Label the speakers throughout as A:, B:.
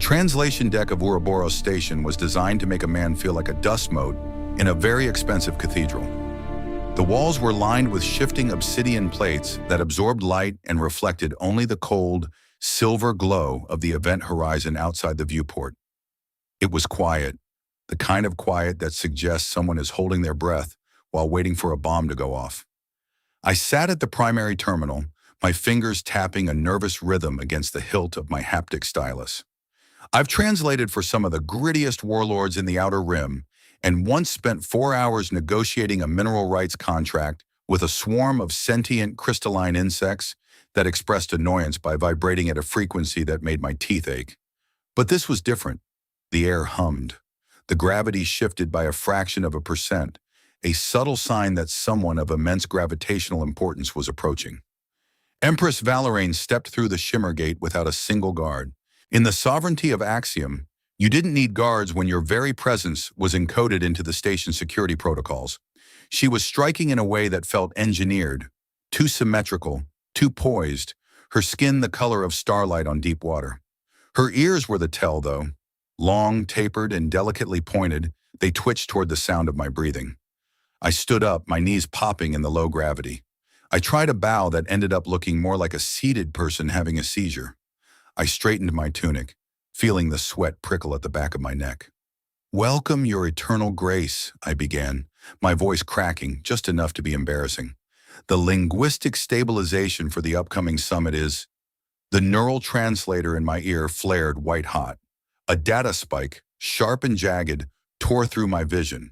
A: translation deck of Ouroboros Station was designed to make a man feel like a dust mote in a very expensive cathedral. The walls were lined with shifting obsidian plates that absorbed light and reflected only the cold, silver glow of the event horizon outside the viewport. It was quiet, the kind of quiet that suggests someone is holding their breath while waiting for a bomb to go off. I sat at the primary terminal, my fingers tapping a nervous rhythm against the hilt of my haptic stylus. I've translated for some of the grittiest warlords in the Outer Rim, and once spent 4 hours negotiating a mineral rights contract with a swarm of sentient crystalline insects that expressed annoyance by vibrating at a frequency that made my teeth ache. But this was different. The air hummed. The gravity shifted by a fraction of a percent, a subtle sign that someone of immense gravitational importance was approaching. Empress Valeraine stepped through the shimmer gate without a single guard. In the sovereignty of Axiom, you didn't need guards when your very presence was encoded into the station's security protocols. She was striking in a way that felt engineered, too symmetrical, too poised, her skin the color of starlight on deep water. Her ears were the tell, though. Long, tapered, and delicately pointed, they twitched toward the sound of my breathing. I stood up, my knees popping in the low gravity. I tried a bow that ended up looking more like a seated person having a seizure. I straightened my tunic, feeling the sweat prickle at the back of my neck. "Welcome, your eternal grace," I began, my voice cracking just enough to be embarrassing. "The linguistic stabilization for the upcoming summit is—" The neural translator in my ear flared white-hot. A data spike, sharp and jagged, tore through my vision.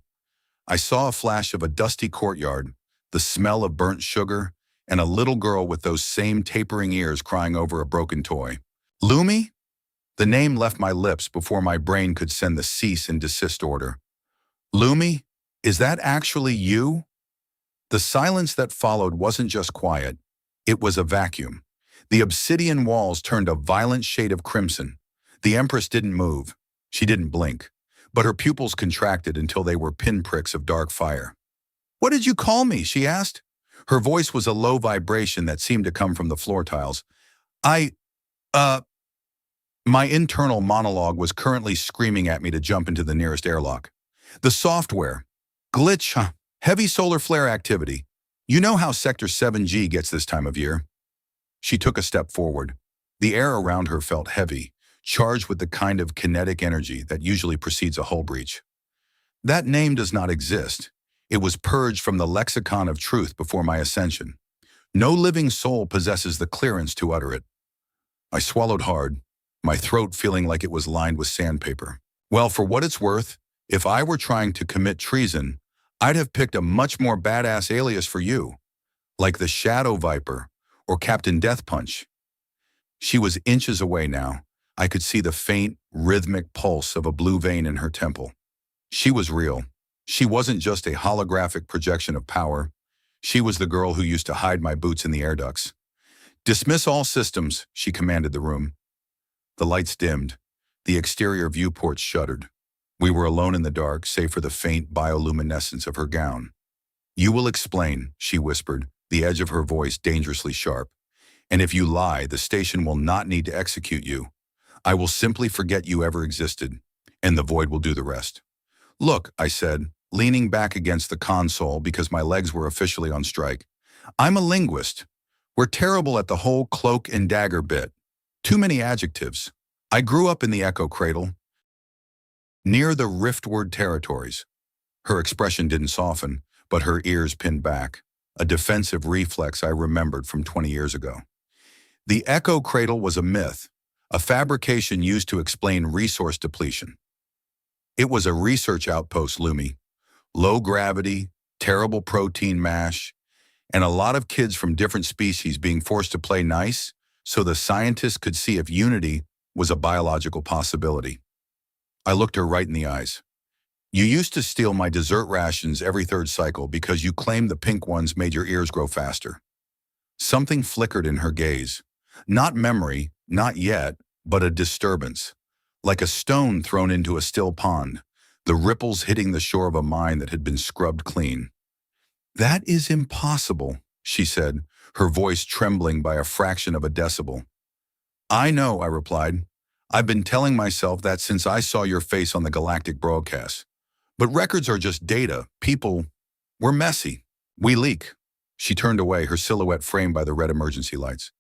A: I saw a flash of a dusty courtyard, the smell of burnt sugar, and a little girl with those same tapering ears crying over a broken toy. "Lumi?" The name left my lips before my brain could send the cease and desist order. "Lumi, is that actually you?" The silence that followed wasn't just quiet. It was a vacuum. The obsidian walls turned a violent shade of crimson. The Empress didn't move. She didn't blink. But her pupils contracted until they were pinpricks of dark fire. "What did you call me?" she asked. Her voice was a low vibration that seemed to come from the floor tiles. My internal monologue was currently screaming at me to jump into the nearest airlock. "The software. Glitch, huh? Heavy solar flare activity. You know how Sector 7G gets this time of year." She took a step forward. The air around her felt heavy, charged with the kind of kinetic energy that usually precedes a hull breach. "That name does not exist. It was purged from the lexicon of truth before my ascension. No living soul possesses the clearance to utter it." I swallowed hard, my throat feeling like it was lined with sandpaper. Well, for what it's worth, if I were trying to commit treason, I'd have picked a much more badass alias for you, like the Shadow Viper or Captain Death Punch. She was inches away now. I could see the faint, rhythmic pulse of a blue vein in her temple. She was real. She wasn't just a holographic projection of power. She was the girl who used to hide my boots in the air ducts. "Dismiss all systems," she commanded the room. The lights dimmed. The exterior viewports shuddered. We were alone in the dark, save for the faint bioluminescence of her gown. "You will explain," she whispered, the edge of her voice dangerously sharp. "And if you lie, the station will not need to execute you. I will simply forget you ever existed, and the void will do the rest." "Look," I said, leaning back against the console because my legs were officially on strike. "I'm a linguist. We're terrible at the whole cloak and dagger bit. Too many adjectives. I grew up in the Echo Cradle, near the Riftward territories." Her expression didn't soften, but her ears pinned back, a defensive reflex I remembered from 20 years ago. "The Echo Cradle was a myth, a fabrication used to explain resource depletion. It was a research outpost, Lumi. Low gravity, terrible protein mash, and a lot of kids from different species being forced to play nice so the scientists could see if unity was a biological possibility." I looked her right in the eyes. "You used to steal my dessert rations every third cycle because you claimed the pink ones made your ears grow faster." Something flickered in her gaze. Not memory, not yet, but a disturbance. Like a stone thrown into a still pond, the ripples hitting the shore of a mine that had been scrubbed clean. "That is impossible," she said, her voice trembling by a fraction of a decibel. "I know," I replied. I've been telling myself that since I saw your face on the Galactic broadcast. But records are just data. People, we're messy. We leak. She turned away, her silhouette framed by the red emergency lights.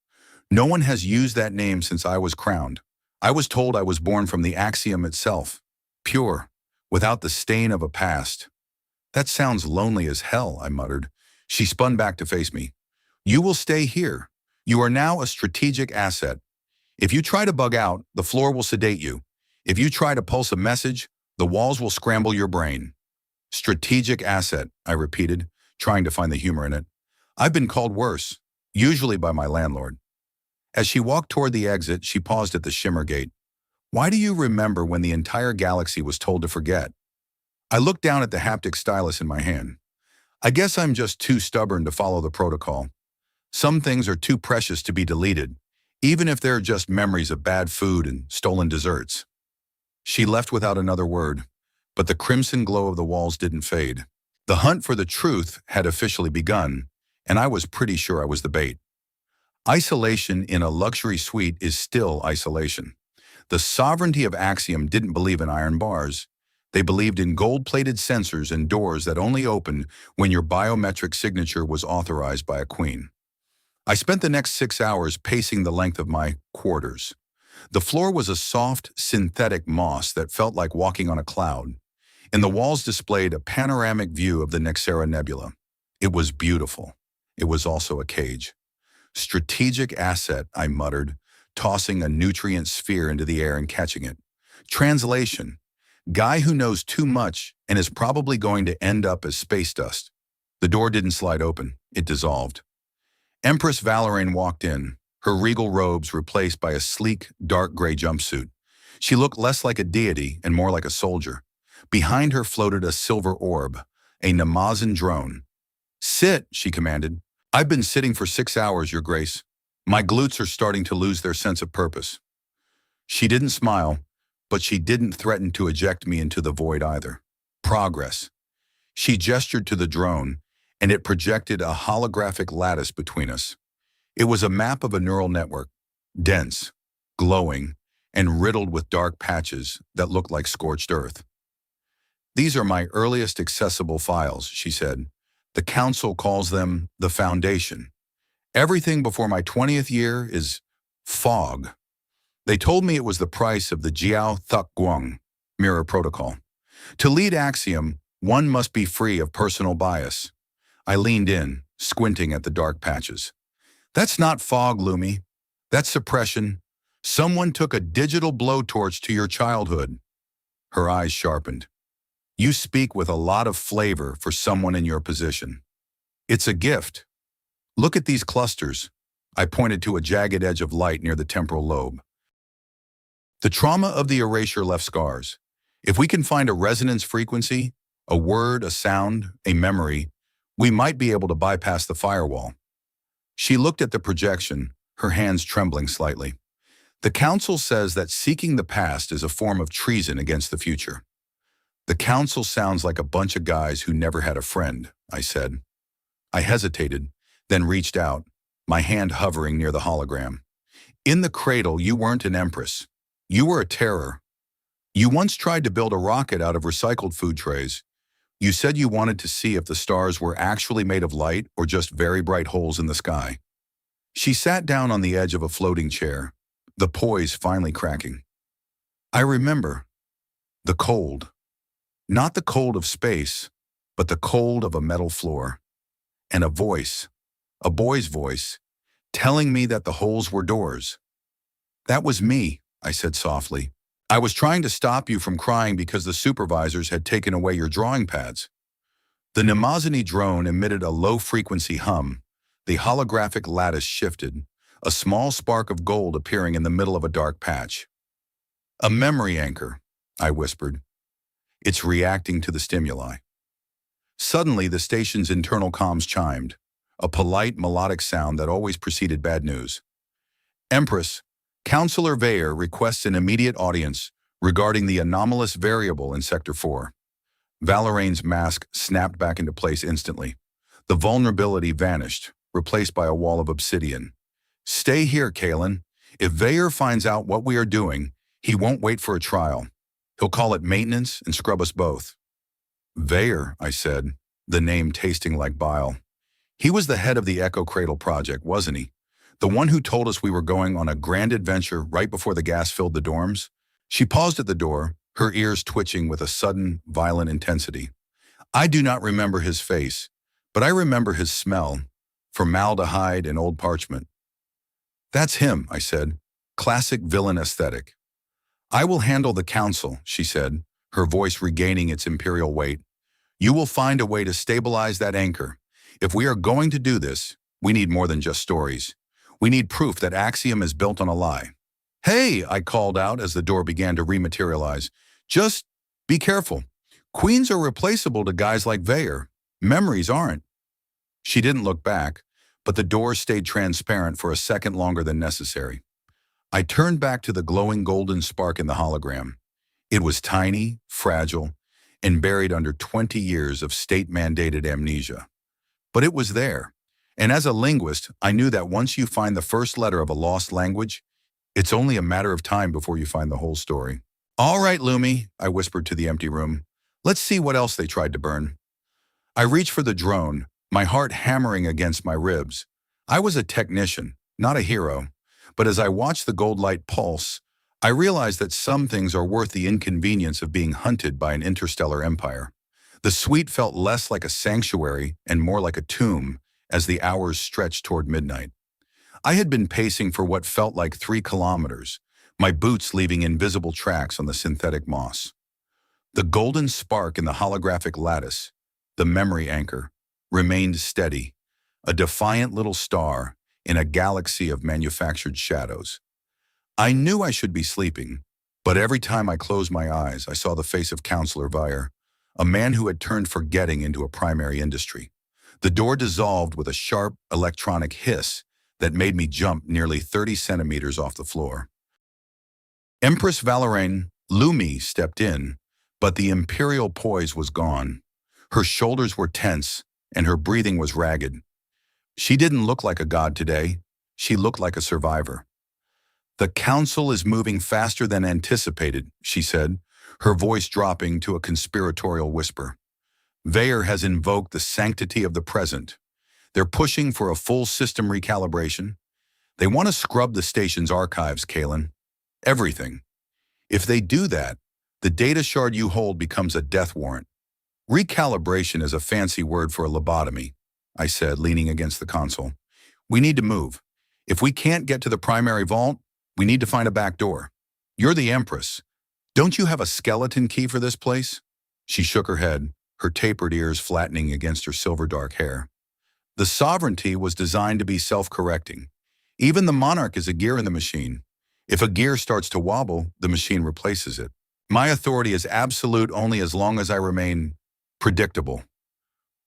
A: No one has used that name since I was crowned. I was told I was born from the axiom itself, pure, without the stain of a past. That sounds lonely as hell, I muttered. She spun back to face me. You will stay here. You are now a strategic asset. If you try to bug out, the floor will sedate you. If you try to pulse a message, the walls will scramble your brain. Strategic asset, I repeated, trying to find the humor in it. I've been called worse, usually by my landlord. As she walked toward the exit, she paused at the shimmer gate. Why do you remember when the entire galaxy was told to forget? I looked down at the haptic stylus in my hand. I guess I'm just too stubborn to follow the protocol. Some things are too precious to be deleted, even if they're just memories of bad food and stolen desserts. She left without another word, but the crimson glow of the walls didn't fade. The hunt for the truth had officially begun, and I was pretty sure I was the bait. Isolation in a luxury suite is still isolation. The sovereignty of Axiom didn't believe in iron bars. They believed in gold-plated sensors and doors that only opened when your biometric signature was authorized by a queen. I spent the next 6 hours pacing the length of my quarters. The floor was a soft, synthetic moss that felt like walking on a cloud, and the walls displayed a panoramic view of the Nexera Nebula. It was beautiful. It was also a cage. Strategic asset, I muttered, tossing a nutrient sphere into the air and catching it. Translation: guy who knows too much and is probably going to end up as space dust. The door didn't slide open. It dissolved. Empress Valorine walked in, her regal robes replaced by a sleek, dark gray jumpsuit. She looked less like a deity and more like a soldier. Behind her floated a silver orb, a Namazan drone. Sit, she commanded. I've been sitting for 6 hours, Your Grace. My glutes are starting to lose their sense of purpose. She didn't smile, but she didn't threaten to eject me into the void either. Progress. She gestured to the drone, and it projected a holographic lattice between us. It was a map of a neural network, dense, glowing, and riddled with dark patches that looked like scorched earth. These are my earliest accessible files, she said. The Council calls them the Foundation. Everything before my 20th year is fog. They told me it was the price of the Jiao Thuk Guang mirror protocol. To lead Axiom, one must be free of personal bias. I leaned in, squinting at the dark patches. That's not fog, Lumi. That's suppression. Someone took a digital blowtorch to your childhood. Her eyes sharpened. You speak with a lot of flavor for someone in your position. It's a gift. Look at these clusters. I pointed to a jagged edge of light near the temporal lobe. The trauma of the erasure left scars. If we can find a resonance frequency, a word, a sound, a memory, we might be able to bypass the firewall. She looked at the projection, her hands trembling slightly. The Council says that seeking the past is a form of treason against the future. The Council sounds like a bunch of guys who never had a friend, I said. I hesitated, then reached out, my hand hovering near the hologram. In the cradle, you weren't an empress. You were a terror. You once tried to build a rocket out of recycled food trays. You said you wanted to see if the stars were actually made of light or just very bright holes in the sky. She sat down on the edge of a floating chair, the poise finally cracking. I remember. The cold. Not the cold of space, but the cold of a metal floor. And a voice, a boy's voice, telling me that the holes were doors. That was me, I said softly. I was trying to stop you from crying because the supervisors had taken away your drawing pads. The Namazani drone emitted a low-frequency hum. The holographic lattice shifted, a small spark of gold appearing in the middle of a dark patch. A memory anchor, I whispered. It's reacting to the stimuli. Suddenly, the station's internal comms chimed, a polite, melodic sound that always preceded bad news. Empress, Counselor Veyer requests an immediate audience regarding the anomalous variable in Sector 4. Valorine's mask snapped back into place instantly. The vulnerability vanished, replaced by a wall of obsidian. Stay here, Kalen. If Veyer finds out what we are doing, He won't wait for a trial. He'll call it maintenance and scrub us both. Vayer, I said, the name tasting like bile. He was the head of the Echo Cradle project, wasn't he? The one who told us we were going on a grand adventure right before the gas filled the dorms? She paused at the door, her ears twitching with a sudden, violent intensity. I do not remember his face, but I remember his smell, formaldehyde and old parchment. That's him, I said. Classic villain aesthetic. I will handle the council, she said, her voice regaining its imperial weight. You will find a way to stabilize that anchor. If we are going to do this, we need more than just stories. We need proof that Axiom is built on a lie. Hey, I called out as the door began to rematerialize. Just be careful. Queens are replaceable to guys like Vayer. Memories aren't. She didn't look back, but the door stayed transparent for a second longer than necessary. I turned back to the glowing golden spark in the hologram. It was tiny, fragile, and buried under 20 years of state-mandated amnesia. But it was there. And as a linguist, I knew that once you find the first letter of a lost language, it's only a matter of time before you find the whole story. All right, Lumi, I whispered to the empty room. Let's see what else they tried to burn. I reached for the drone, my heart hammering against my ribs. I was a technician, not a hero. But as I watched the gold light pulse, I realized that some things are worth the inconvenience of being hunted by an interstellar empire. The suite felt less like a sanctuary and more like a tomb as the hours stretched toward midnight. I had been pacing for what felt like 3 kilometers, my boots leaving invisible tracks on the synthetic moss. The golden spark in the holographic lattice, the memory anchor, remained steady, a defiant little star in a galaxy of manufactured shadows. I knew I should be sleeping, but every time I closed my eyes, I saw the face of Counselor Vayer, a man who had turned forgetting into a primary industry. The door dissolved with a sharp electronic hiss that made me jump nearly 30 centimeters off the floor. Empress Valeraine Lumi stepped in, but the imperial poise was gone. Her shoulders were tense, and her breathing was ragged. She didn't look like a god today. She looked like a survivor. The council is moving faster than anticipated, she said, her voice dropping to a conspiratorial whisper. Vayer has invoked the sanctity of the present. They're pushing for a full system recalibration. They want to scrub the station's archives, Kalen. Everything. If they do that, the data shard you hold becomes a death warrant. Recalibration is a fancy word for a lobotomy, I said, leaning against the console. We need to move. If we can't get to the primary vault, we need to find a back door. You're the Empress. Don't you have a skeleton key for this place? She shook her head, her tapered ears flattening against her silver-dark hair. The sovereignty was designed to be self-correcting. Even the monarch is a gear in the machine. If a gear starts to wobble, the machine replaces it. My authority is absolute only as long as I remain predictable.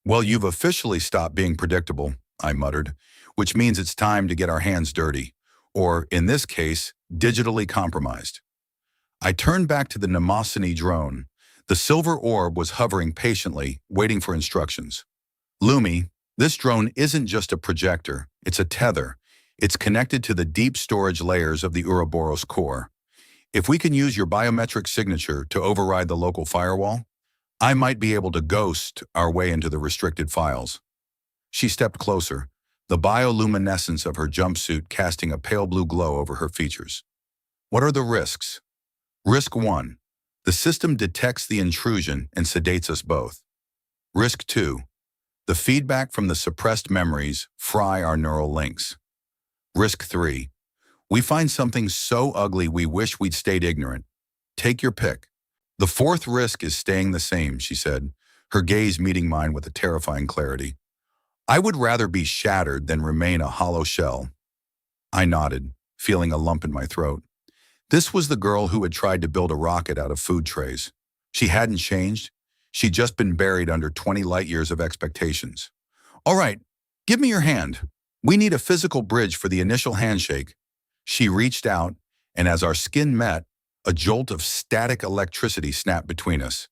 A: Well, you've officially stopped being predictable, I muttered, which means it's time to get our hands dirty, or, in this case, digitally compromised. I turned back to the Mnemosyne drone. The silver orb was hovering patiently, waiting for instructions. Lumi, this drone isn't just a projector, it's a tether. It's connected to the deep storage layers of the Ouroboros core. If we can use your biometric signature to override the local firewall, I might be able to ghost our way into the restricted files. She stepped closer, the bioluminescence of her jumpsuit casting a pale blue glow over her features. What are the risks? Risk 1. The system detects the intrusion and sedates us both. Risk 2. The feedback from the suppressed memories fry our neural links. Risk 3. We find something so ugly we wish we'd stayed ignorant. Take your pick. The 4th risk is staying the same, she said, her gaze meeting mine with a terrifying clarity. I would rather be shattered than remain a hollow shell. I nodded, feeling a lump in my throat. This was the girl who had tried to build a rocket out of food trays. She hadn't changed. She'd just been buried under 20 light years of expectations. All right, give me your hand. We need a physical bridge for the initial handshake. She reached out, and as our skin met, a jolt of static electricity snapped between us.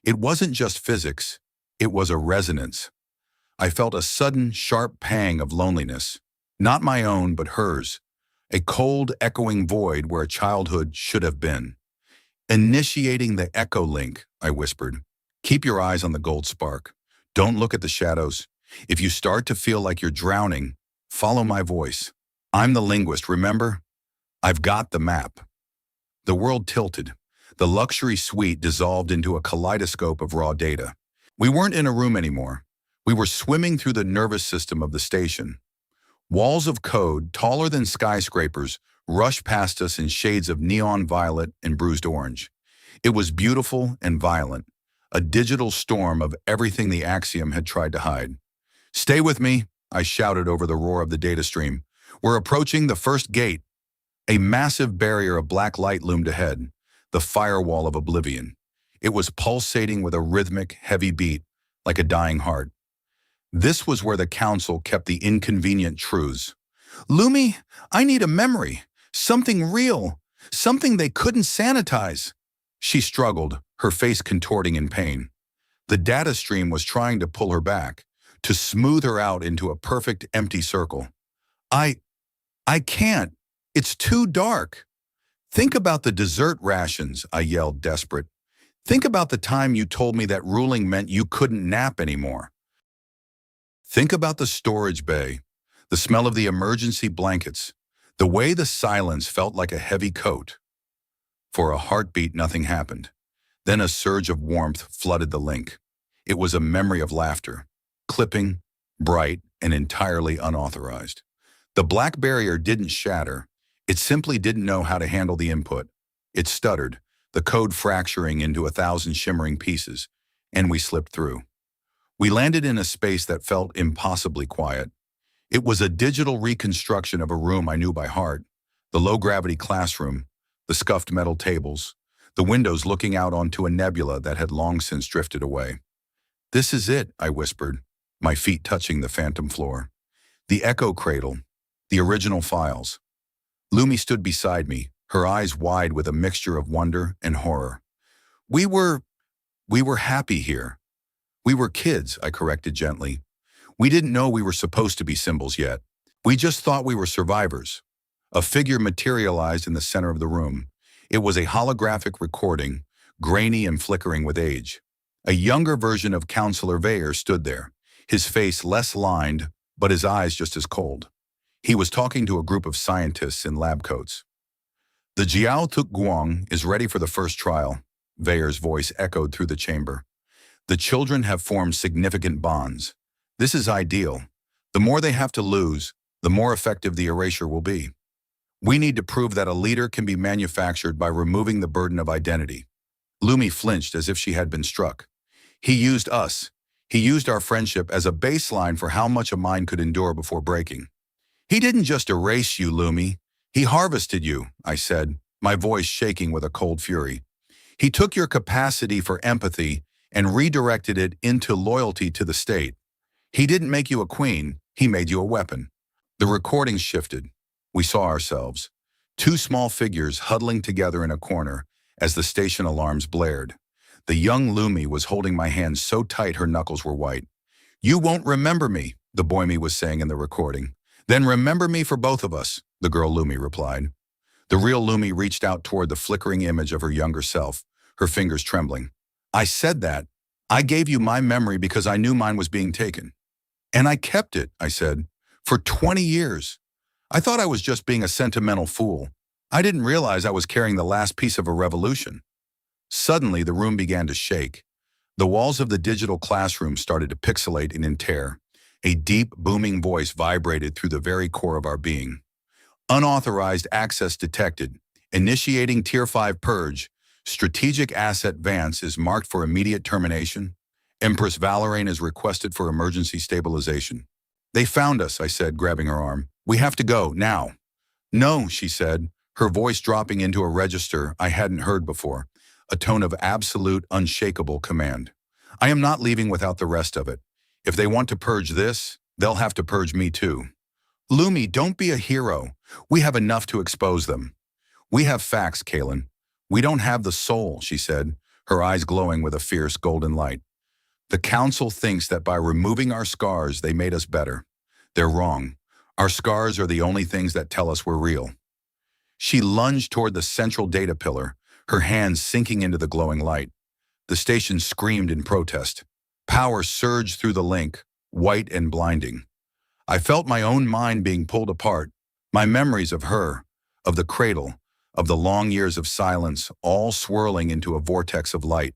A: It wasn't just physics, it was a resonance. I felt a sudden, sharp pang of loneliness. Not my own, but hers. a cold, echoing void where childhood should have been. Initiating the echo link, I whispered. Keep your eyes on the gold spark. Don't look at the shadows. If you start to feel like you're drowning, follow my voice. I'm the linguist, remember? I've got the map. The world tilted. The luxury suite dissolved into a kaleidoscope of raw data. We weren't in a room anymore. We were swimming through the nervous system of the station. Walls of code, taller than skyscrapers, rushed past us in shades of neon violet and bruised orange. It was beautiful and violent, a digital storm of everything the Axiom had tried to hide. Stay with me, I shouted over the roar of the data stream. We're approaching the first gate. A massive barrier of black light loomed ahead, the firewall of oblivion. It was pulsating with a rhythmic, heavy beat, like a dying heart. This was where the Council kept the inconvenient truths. Lumi, I need a memory, something real, something they couldn't sanitize. She struggled, her face contorting in pain. The data stream was trying to pull her back, to smooth her out into a perfect empty circle. I can't. It's too dark. Think about the dessert rations, I yelled, desperate. Think about the time you told me that ruling meant you couldn't nap anymore. Think about the storage bay, the smell of the emergency blankets, the way the silence felt like a heavy coat. For a heartbeat, nothing happened. Then a surge of warmth flooded the link. It was a memory of laughter, clipping, bright, and entirely unauthorized. The black barrier didn't shatter. It simply didn't know how to handle the input. It stuttered, the code fracturing into 1,000 shimmering pieces, and we slipped through. We landed in a space that felt impossibly quiet. It was a digital reconstruction of a room I knew by heart, the low-gravity classroom, the scuffed metal tables, the windows looking out onto a nebula that had long since drifted away. This is it, I whispered, my feet touching the phantom floor. The echo cradle, the original files. Lumi stood beside me, her eyes wide with a mixture of wonder and horror. We were happy here. We were kids, I corrected gently. We didn't know we were supposed to be symbols yet. We just thought we were survivors. A figure materialized in the center of the room. It was a holographic recording, grainy and flickering with age. A younger version of Counselor Veyer stood there, his face less lined, but his eyes just as cold. He was talking to a group of scientists in lab coats. The Jiao Tuk Guang is ready for the first trial, Veyer's voice echoed through the chamber. The children have formed significant bonds. This is ideal. The more they have to lose, the more effective the erasure will be. We need to prove that a leader can be manufactured by removing the burden of identity. Lumi flinched as if she had been struck. He used us. He used our friendship as a baseline for how much a mind could endure before breaking. He didn't just erase you, Lumi. He harvested you, I said, my voice shaking with a cold fury. He took your capacity for empathy and redirected it into loyalty to the state. He didn't make you a queen, he made you a weapon. The recording shifted. We saw ourselves, two small figures huddling together in a corner as the station alarms blared. The young Lumi was holding my hand so tight her knuckles were white. You won't remember me, the boy was saying in the recording. Then remember me for both of us, the girl Lumi replied. The real Lumi reached out toward the flickering image of her younger self, her fingers trembling. I said that. I gave you my memory because I knew mine was being taken. And I kept it, I said, for 20 years. I thought I was just being a sentimental fool. I didn't realize I was carrying the last piece of a revolution. Suddenly, the room began to shake. The walls of the digital classroom started to pixelate and in tear. A deep, booming voice vibrated through the very core of our being. Unauthorized access detected. Initiating Tier 5 purge. Strategic asset Vance is marked for immediate termination. Empress Valorane is requested for emergency stabilization. They found us, I said, grabbing her arm. We have to go, now. No, she said, her voice dropping into a register I hadn't heard before, a tone of absolute, unshakable command. I am not leaving without the rest of it. If they want to purge this, they'll have to purge me too. Lumi, don't be a hero. We have enough to expose them. We have facts, Kaelin. We don't have the soul, she said, her eyes glowing with a fierce golden light. The Council thinks that by removing our scars, they made us better. They're wrong. Our scars are the only things that tell us we're real. She lunged toward the central data pillar, her hands sinking into the glowing light. The station screamed in protest. Power surged through the link, white and blinding. I felt my own mind being pulled apart, my memories of her, of the cradle, of the long years of silence, all swirling into a vortex of light.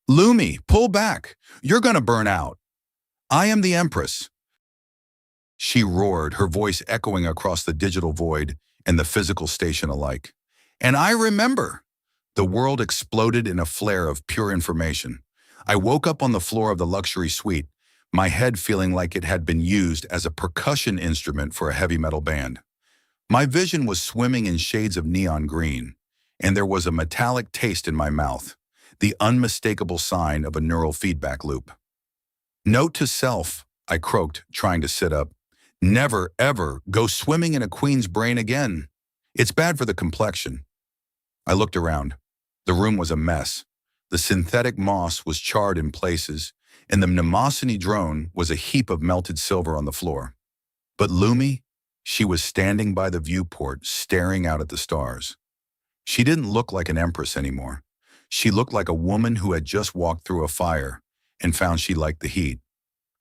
A: Lumi, pull back! You're gonna burn out! I am the Empress! She roared, her voice echoing across the digital void and the physical station alike. And I remember! The world exploded in a flare of pure information. I woke up on the floor of the luxury suite, my head feeling like it had been used as a percussion instrument for a heavy metal band. My vision was swimming in shades of neon green, and there was a metallic taste in my mouth, the unmistakable sign of a neural feedback loop. Note to self, I croaked, trying to sit up. Never, ever go swimming in a queen's brain again. It's bad for the complexion. I looked around. The room was a mess. The synthetic moss was charred in places, and the Mnemosiny drone was a heap of melted silver on the floor. But Lumi, she was standing by the viewport, staring out at the stars. She didn't look like an empress anymore. She looked like a woman who had just walked through a fire and found she liked the heat.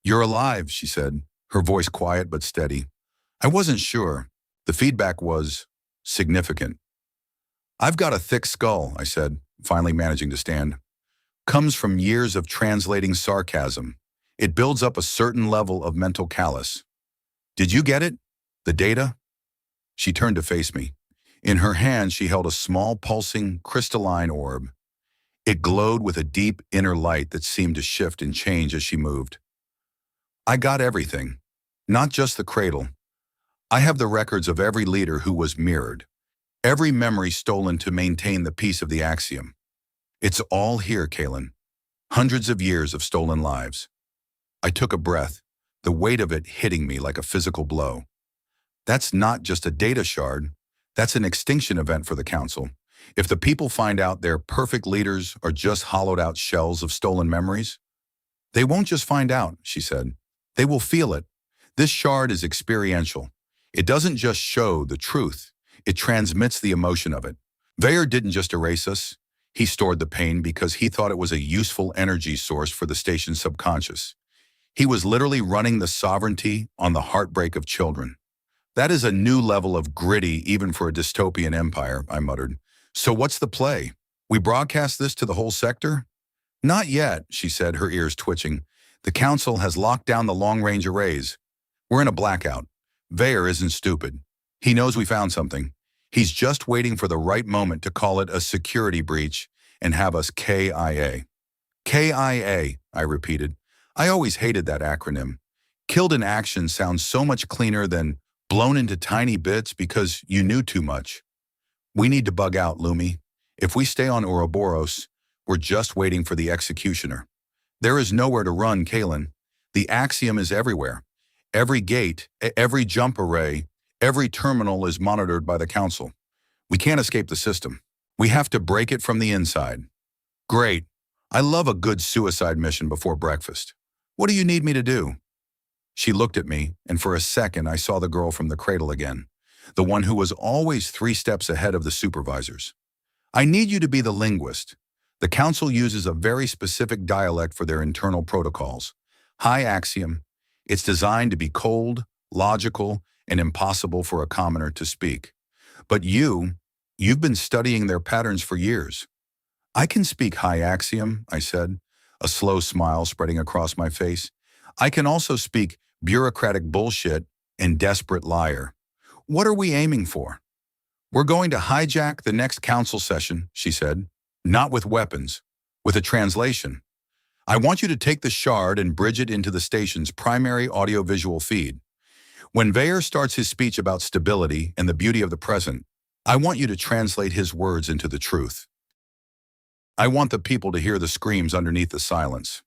A: You're alive, she said, her voice quiet but steady. I wasn't sure. The feedback was significant. I've got a thick skull, I said, finally managing to stand. Comes from years of translating sarcasm. It builds up a certain level of mental callus. Did you get it? The data? She turned to face me. In her hand, she held a small, pulsing, crystalline orb. It glowed with a deep inner light that seemed to shift and change as she moved. I got everything, not just the cradle. I have the records of every leader who was mirrored, every memory stolen to maintain the peace of the axiom. It's all here, Kaylin. Hundreds of years of stolen lives. I took a breath, the weight of it hitting me like a physical blow. That's not just a data shard. That's an extinction event for the Council. If the people find out their perfect leaders are just hollowed out shells of stolen memories, they won't just find out, she said. They will feel it. This shard is experiential. It doesn't just show the truth. It transmits the emotion of it. Vayer didn't just erase us. He stored the pain because he thought it was a useful energy source for the station's subconscious. He was literally running the sovereignty on the heartbreak of children. That is a new level of gritty even for a dystopian empire, I muttered. So what's the play? We broadcast this to the whole sector? Not yet, she said, her ears twitching. The Council has locked down the long-range arrays. We're in a blackout. Vayer isn't stupid. He knows we found something. He's just waiting for the right moment to call it a security breach and have us KIA. KIA, I repeated. I always hated that acronym. Killed in action sounds so much cleaner than blown into tiny bits because you knew too much. We need to bug out, Lumi. If we stay on Ouroboros, we're just waiting for the executioner. There is nowhere to run, Kaylin. The axiom is everywhere. Every gate, every jump array, every terminal is monitored by the Council. We can't escape the system. We have to break it from the inside. Great. I love a good suicide mission before breakfast. What do you need me to do? She looked at me, and for a second I saw the girl from the cradle again, the one who was always 3 steps ahead of the supervisors. I need you to be the linguist. The Council uses a very specific dialect for their internal protocols. High axiom. It's designed to be cold, logical, and impossible for a commoner to speak. But you've been studying their patterns for years. I can speak high axiom, I said, a slow smile spreading across my face. I can also speak bureaucratic bullshit and desperate liar. What are we aiming for? We're going to hijack the next council session, she said, not with weapons, with a translation. I want you to take the shard and bridge it into the station's primary audiovisual feed. When Vayer starts his speech about stability and the beauty of the present, I want you to translate his words into the truth. I want the people to hear the screams underneath the silence.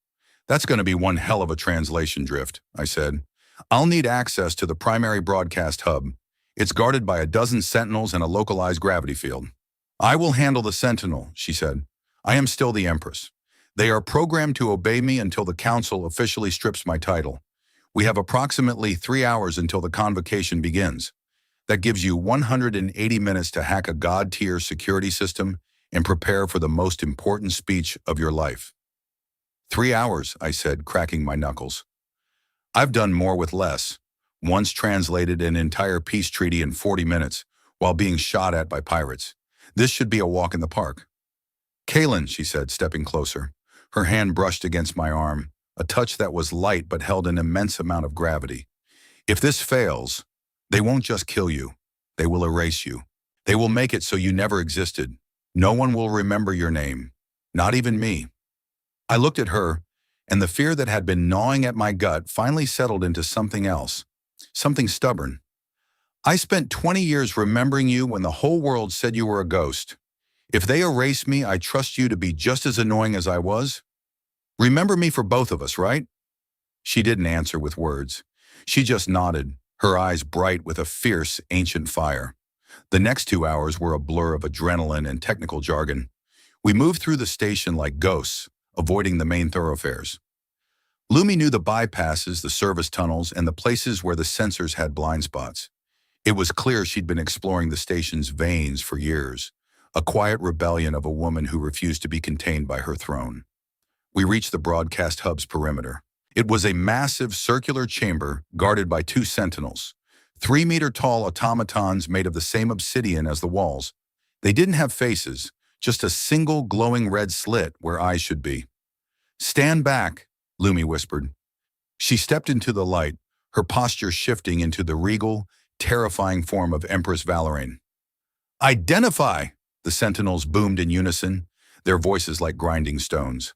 A: That's going to be one hell of a translation drift, I said. I'll need access to the primary broadcast hub. It's guarded by a dozen sentinels and a localized gravity field. I will handle the sentinel, she said. I am still the Empress. They are programmed to obey me until the Council officially strips my title. We have approximately 3 hours until the convocation begins. That gives you 180 minutes to hack a god-tier security system and prepare for the most important speech of your life. 3 hours, I said, cracking my knuckles. I've done more with less. Once translated an entire peace treaty in 40 minutes while being shot at by pirates. This should be a walk in the park. Kaylin, she said, stepping closer. Her hand brushed against my arm, a touch that was light but held an immense amount of gravity. If this fails, they won't just kill you. They will erase you. They will make it so you never existed. No one will remember your name. Not even me. I looked at her, and the fear that had been gnawing at my gut finally settled into something else. Something stubborn. I spent 20 years remembering you when the whole world said you were a ghost. If they erase me, I trust you to be just as annoying as I was. Remember me for both of us, right? She didn't answer with words. She just nodded, her eyes bright with a fierce, ancient fire. The next 2 hours were a blur of adrenaline and technical jargon. We moved through the station like ghosts, avoiding the main thoroughfares. Lumi knew the bypasses, the service tunnels, and the places where the sensors had blind spots. It was clear she'd been exploring the station's veins for years, a quiet rebellion of a woman who refused to be contained by her throne. We reached the broadcast hub's perimeter. It was a massive circular chamber guarded by 2 sentinels, 3-meter-tall automatons made of the same obsidian as the walls. They didn't have faces, just a single glowing red slit where eyes should be. "Stand back," Lumi whispered. She stepped into the light, her posture shifting into the regal, terrifying form of Empress Valorine. "Identify!" the sentinels boomed in unison, their voices like grinding stones.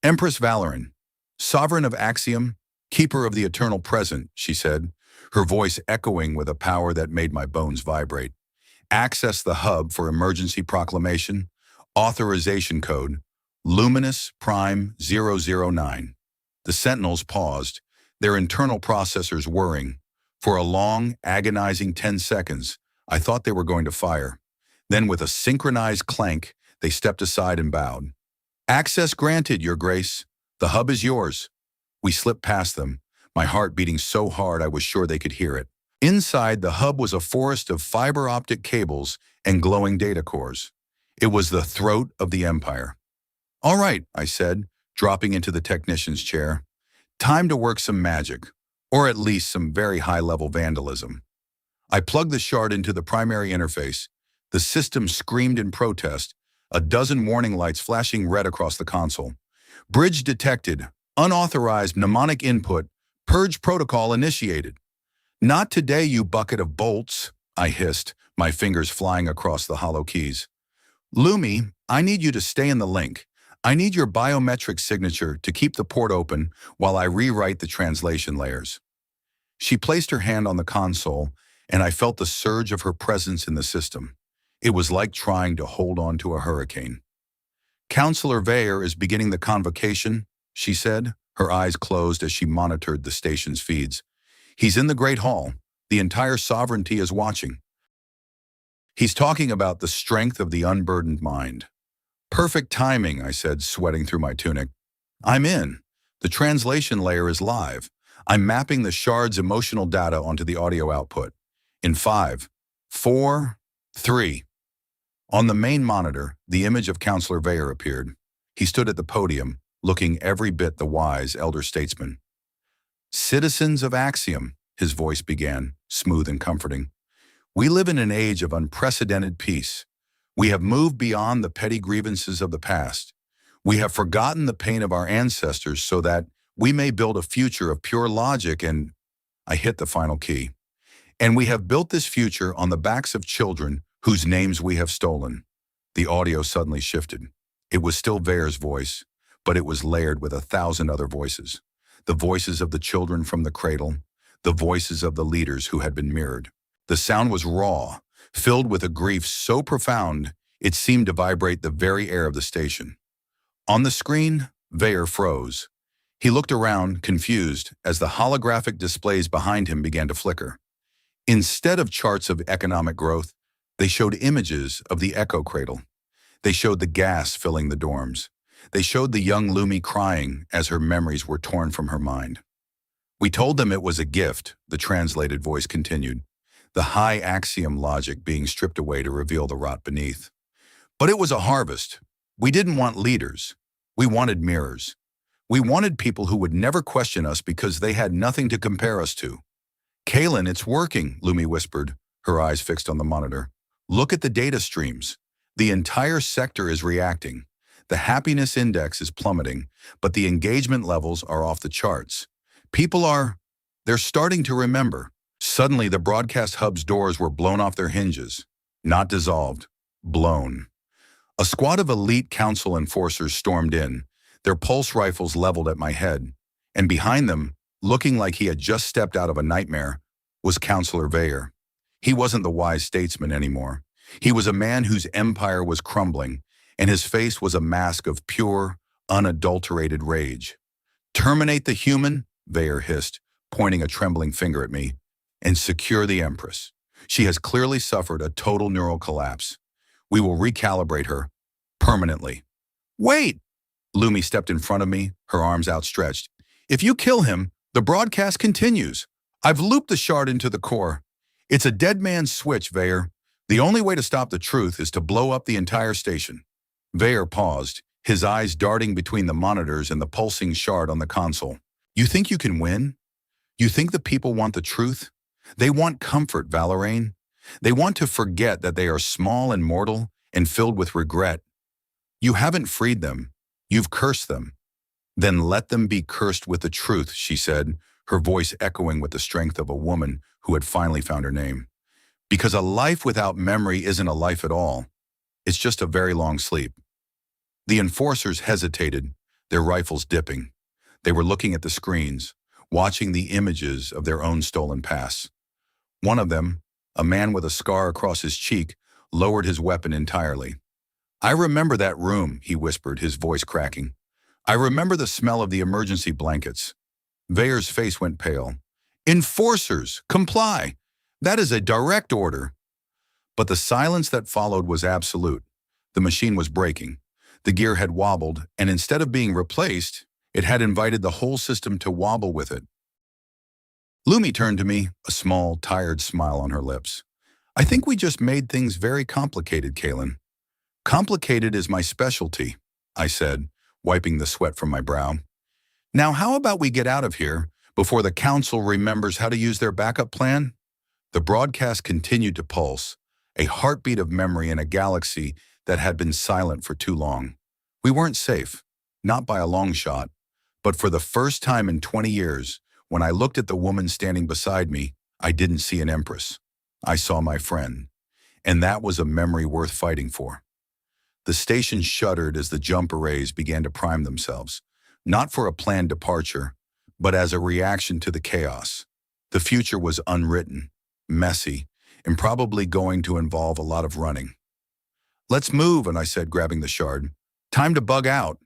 A: "Empress Valorine, sovereign of Axiom, keeper of the eternal present," she said, her voice echoing with a power that made my bones vibrate. "Access the hub for emergency proclamation, authorization code, Luminous Prime 009. The sentinels paused, their internal processors whirring. For a long, agonizing 10 seconds, I thought they were going to fire. Then with a synchronized clank, they stepped aside and bowed. "Access granted, Your Grace. The hub is yours." We slipped past them, my heart beating so hard I was sure they could hear it. Inside, the hub was a forest of fiber optic cables and glowing data cores. It was the throat of the Empire. "All right," I said, dropping into the technician's chair. "Time to work some magic, or at least some very high-level vandalism." I plugged the shard into the primary interface. The system screamed in protest, a dozen warning lights flashing red across the console. "Bridge detected. Unauthorized mnemonic input. Purge protocol initiated." "Not today, you bucket of bolts," I hissed, my fingers flying across the hollow keys. "Lumi, I need you to stay in the link. I need your biometric signature to keep the port open while I rewrite the translation layers." She placed her hand on the console, and I felt the surge of her presence in the system. It was like trying to hold on to a hurricane. "Counselor Veyer is beginning the convocation," she said, her eyes closed as she monitored the station's feeds. "He's in the Great Hall. The entire sovereignty is watching. He's talking about the strength of the unburdened mind." "Perfect timing," I said, sweating through my tunic. "I'm in. The translation layer is live. I'm mapping the shard's emotional data onto the audio output. In 5, 4, 3. On the main monitor, the image of Counselor Veyer appeared. He stood at the podium, looking every bit the wise elder statesman. "Citizens of Axiom," his voice began, smooth and comforting. "We live in an age of unprecedented peace. We have moved beyond the petty grievances of the past. We have forgotten the pain of our ancestors so that we may build a future of pure logic and—" I hit the final key. "And we have built this future on the backs of children whose names we have stolen." The audio suddenly shifted. It was still Veyer's voice, but it was layered with 1,000 other voices. The voices of the children from the cradle, the voices of the leaders who had been mirrored. The sound was raw, filled with a grief so profound it seemed to vibrate the very air of the station. On the screen, Veyer froze. He looked around, confused, as the holographic displays behind him began to flicker. Instead of charts of economic growth, they showed images of the echo cradle. They showed the gas filling the dorms. They showed the young Lumi crying as her memories were torn from her mind. We told them it was a gift, the translated voice continued, the high axiom logic being stripped away to reveal the rot beneath. But it was a harvest. We didn't want leaders. We wanted mirrors. We wanted people who would never question us because they had nothing to compare us to. Kaylin, it's working, Lumi whispered, her eyes fixed on the monitor. Look at the data streams. The entire sector is reacting. The happiness index is plummeting, but the engagement levels are off the charts. They're starting to remember. Suddenly, the broadcast hub's doors were blown off their hinges. Not dissolved, blown. A squad of elite council enforcers stormed in, their pulse rifles leveled at my head, and behind them, looking like he had just stepped out of a nightmare, was Councillor Veyer. He wasn't the wise statesman anymore. He was a man whose empire was crumbling, and his face was a mask of pure, unadulterated rage. Terminate the human, Veyer hissed, pointing a trembling finger at me, and secure the Empress. She has clearly suffered a total neural collapse. We will recalibrate her, permanently. Wait! Lumi stepped in front of me, her arms outstretched. If you kill him, the broadcast continues. I've looped the shard into the core. It's a dead man's switch, Veyer. The only way to stop the truth is to blow up the entire station. Veyer paused, his eyes darting between the monitors and the pulsing shard on the console. You think you can win? You think the people want the truth? They want comfort, Valeraine. They want to forget that they are small and mortal and filled with regret. You haven't freed them. You've cursed them. Then let them be cursed with the truth, she said, her voice echoing with the strength of a woman who had finally found her name. Because a life without memory isn't a life at all. It's just a very long sleep. The enforcers hesitated, their rifles dipping. They were looking at the screens, watching the images of their own stolen past. One of them, a man with a scar across his cheek, lowered his weapon entirely. I remember that room, he whispered, his voice cracking. I remember the smell of the emergency blankets. Veyer's face went pale. Enforcers, comply! That is a direct order. But the silence that followed was absolute. The machine was breaking. The gear had wobbled, and instead of being replaced, it had invited the whole system to wobble with it. Lumi turned to me, a small, tired smile on her lips. I think we just made things very complicated, Kaylin. Complicated is my specialty, I said, wiping the sweat from my brow. Now how about we get out of here before the council remembers how to use their backup plan? The broadcast continued to pulse, a heartbeat of memory in a galaxy that had been silent for too long. We weren't safe, not by a long shot, but for the first time in 20 years, when I looked at the woman standing beside me, I didn't see an empress. I saw my friend, and that was a memory worth fighting for. The station shuddered as the jump arrays began to prime themselves, not for a planned departure, but as a reaction to the chaos. The future was unwritten, messy, and probably going to involve a lot of running. Let's move, and I said, grabbing the shard. Time to bug out.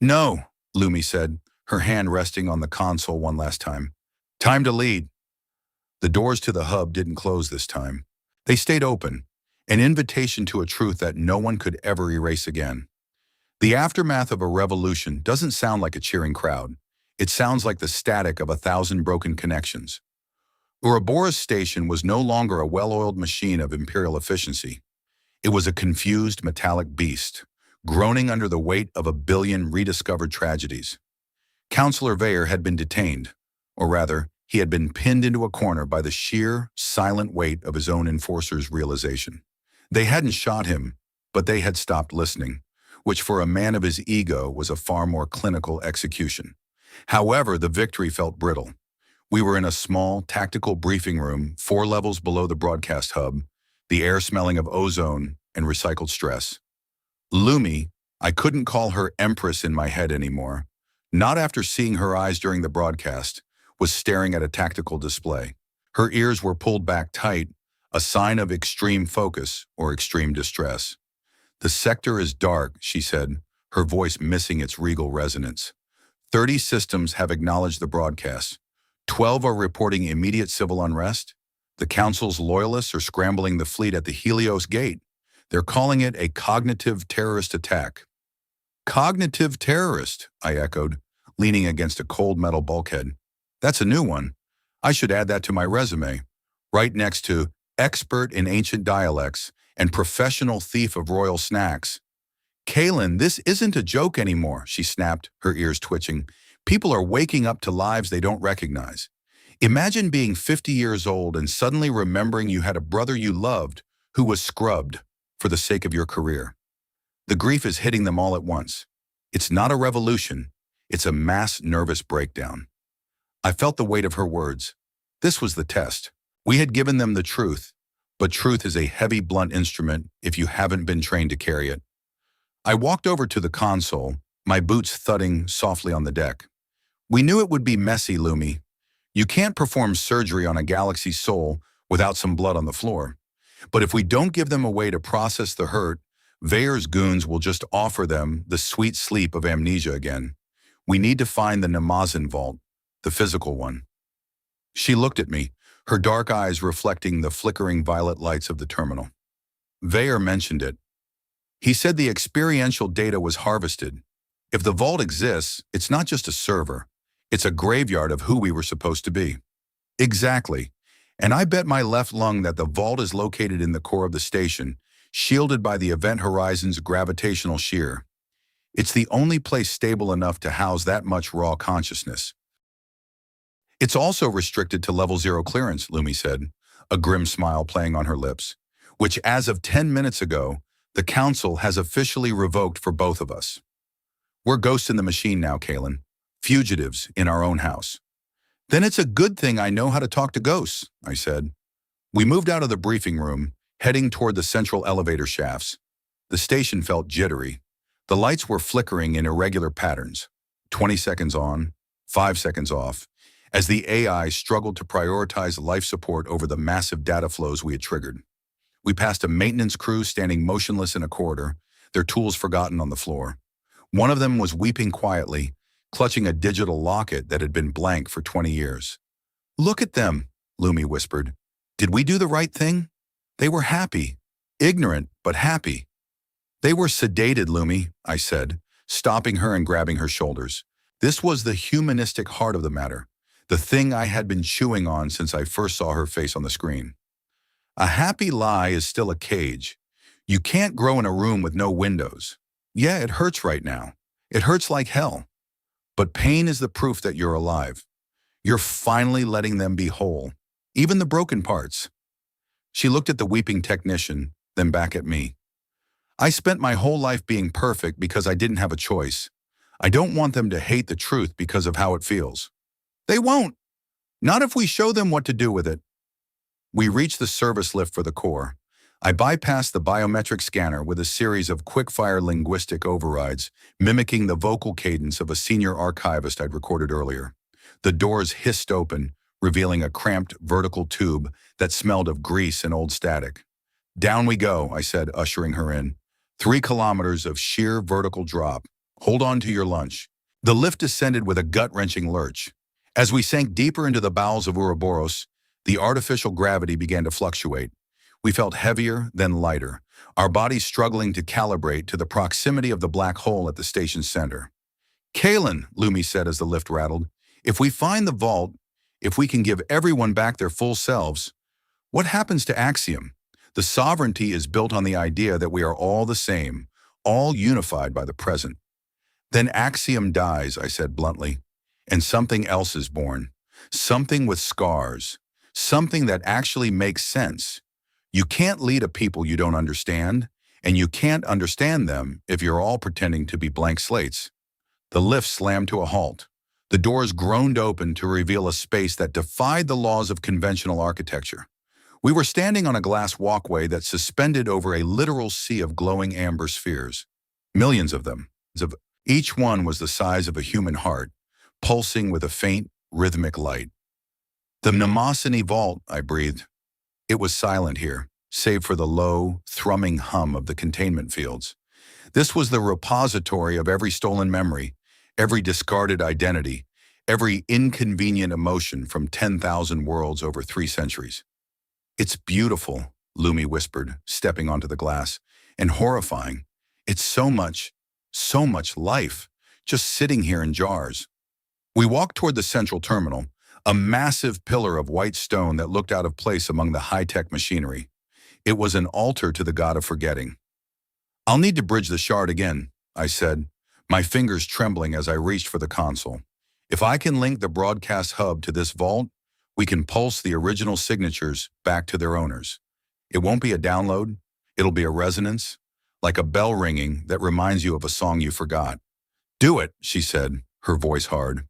A: No, Lumi said, her hand resting on the console one last time. Time to lead. The doors to the hub didn't close this time. They stayed open, an invitation to a truth that no one could ever erase again. The aftermath of a revolution doesn't sound like a cheering crowd. It sounds like the static of 1,000 broken connections. Ouroboros Station was no longer a well-oiled machine of imperial efficiency. It was a confused metallic beast, groaning under the weight of 1 billion rediscovered tragedies. Councillor Veyer had been detained, or rather, he had been pinned into a corner by the sheer, silent weight of his own enforcers' realization. They hadn't shot him, but they had stopped listening, which for a man of his ego was a far more clinical execution. However, the victory felt brittle. We were in a small, tactical briefing room 4 levels below the broadcast hub, the air smelling of ozone and recycled stress. Lumi, I couldn't call her Empress in my head anymore, not after seeing her eyes during the broadcast, was staring at a tactical display. Her ears were pulled back tight, a sign of extreme focus or extreme distress. The sector is dark, she said, her voice missing its regal resonance. 30 systems have acknowledged the broadcast. 12 are reporting immediate civil unrest. The Council's loyalists are scrambling the fleet at the Helios Gate. They're calling it a cognitive terrorist attack. Cognitive terrorist, I echoed, leaning against a cold metal bulkhead. That's a new one. I should add that to my resume, right next to expert in ancient dialects and professional thief of royal snacks. Kaylin, this isn't a joke anymore, she snapped, her ears twitching. People are waking up to lives they don't recognize. Imagine being 50 years old and suddenly remembering you had a brother you loved who was scrubbed for the sake of your career. The grief is hitting them all at once. It's not a revolution. It's a mass nervous breakdown. I felt the weight of her words. This was the test. We had given them the truth, but truth is a heavy, blunt instrument if you haven't been trained to carry it. I walked over to the console, my boots thudding softly on the deck. We knew it would be messy, Lumi. You can't perform surgery on a galaxy soul without some blood on the floor. But if we don't give them a way to process the hurt, Veyer's goons will just offer them the sweet sleep of amnesia again. We need to find the Namazin vault, the physical one. She looked at me, her dark eyes reflecting the flickering violet lights of the terminal. Veyer mentioned it. He said the experiential data was harvested. If the vault exists, it's not just a server. It's a graveyard of who we were supposed to be. Exactly. And I bet my left lung that the vault is located in the core of the station, shielded by the event horizon's gravitational shear. It's the only place stable enough to house that much raw consciousness. It's also restricted to level 0 clearance, Lumi said, a grim smile playing on her lips, which as of 10 minutes ago, the Council has officially revoked for both of us. We're ghosts in the machine now, Kaylin. Fugitives in our own house. Then it's a good thing I know how to talk to ghosts, I said. We moved out of the briefing room, heading toward the central elevator shafts. The station felt jittery. The lights were flickering in irregular patterns, 20 seconds on, 5 seconds off, as the AI struggled to prioritize life support over the massive data flows we had triggered. We passed a maintenance crew standing motionless in a corridor, their tools forgotten on the floor. One of them was weeping quietly, clutching a digital locket that had been blank for 20 years. Look at them, Lumi whispered. Did we do the right thing? They were happy. Ignorant, but happy. They were sedated, Lumi, I said, stopping her and grabbing her shoulders. This was the humanistic heart of the matter, the thing I had been chewing on since I first saw her face on the screen. A happy lie is still a cage. You can't grow in a room with no windows. Yeah, it hurts right now. It hurts like hell. But pain is the proof that you're alive. You're finally letting them be whole, even the broken parts. She looked at the weeping technician, then back at me. I spent my whole life being perfect because I didn't have a choice. I don't want them to hate the truth because of how it feels. They won't. Not if we show them what to do with it. We reached the service lift for the core. I bypassed the biometric scanner with a series of quick-fire linguistic overrides, mimicking the vocal cadence of a senior archivist I'd recorded earlier. The doors hissed open, revealing a cramped vertical tube that smelled of grease and old static. Down we go, I said, ushering her in. 3 kilometers of sheer vertical drop. Hold on to your lunch. The lift descended with a gut-wrenching lurch. As we sank deeper into the bowels of Ouroboros, the artificial gravity began to fluctuate. We felt heavier, then lighter, our bodies struggling to calibrate to the proximity of the black hole at the station's center. Kaylin, Lumi said as the lift rattled, if we find the vault, if we can give everyone back their full selves, what happens to Axiom? The sovereignty is built on the idea that we are all the same, all unified by the present. Then Axiom dies, I said bluntly, and something else is born. Something with scars. Something that actually makes sense. You can't lead a people you don't understand, and you can't understand them if you're all pretending to be blank slates. The lift slammed to a halt. The doors groaned open to reveal a space that defied the laws of conventional architecture. We were standing on a glass walkway that suspended over a literal sea of glowing amber spheres. Millions of them. Each one was the size of a human heart, pulsing with a faint, rhythmic light. The Mnemosyne vault, I breathed. It was silent here, save for the low, thrumming hum of the containment fields. This was the repository of every stolen memory, every discarded identity, every inconvenient emotion from 10,000 worlds over 3 centuries. It's beautiful, Lumi whispered, stepping onto the glass, and horrifying. It's so much life, just sitting here in jars. We walked toward the central terminal, A massive pillar of white stone that looked out of place among the high-tech machinery. It was an altar to the god of forgetting. "I'll need to bridge the shard again," I said, my fingers trembling as I reached for the console. "If I can link the broadcast hub to this vault, we can pulse the original signatures back to their owners. It won't be a download, it'll be a resonance, like a bell ringing that reminds you of a song you forgot." "Do it," she said, her voice hard.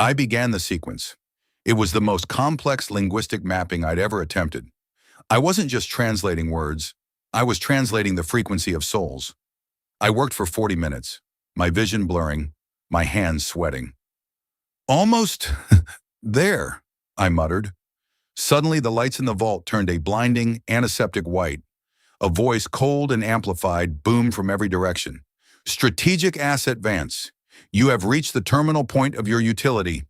A: I began the sequence. It was the most complex linguistic mapping I'd ever attempted. I wasn't just translating words, I was translating the frequency of souls. I worked for 40 minutes, my vision blurring, my hands sweating. "Almost there," I muttered. Suddenly the lights in the vault turned a blinding, antiseptic white. A voice, cold and amplified, boomed from every direction. "Strategic Asset Vance, you have reached the terminal point of your utility."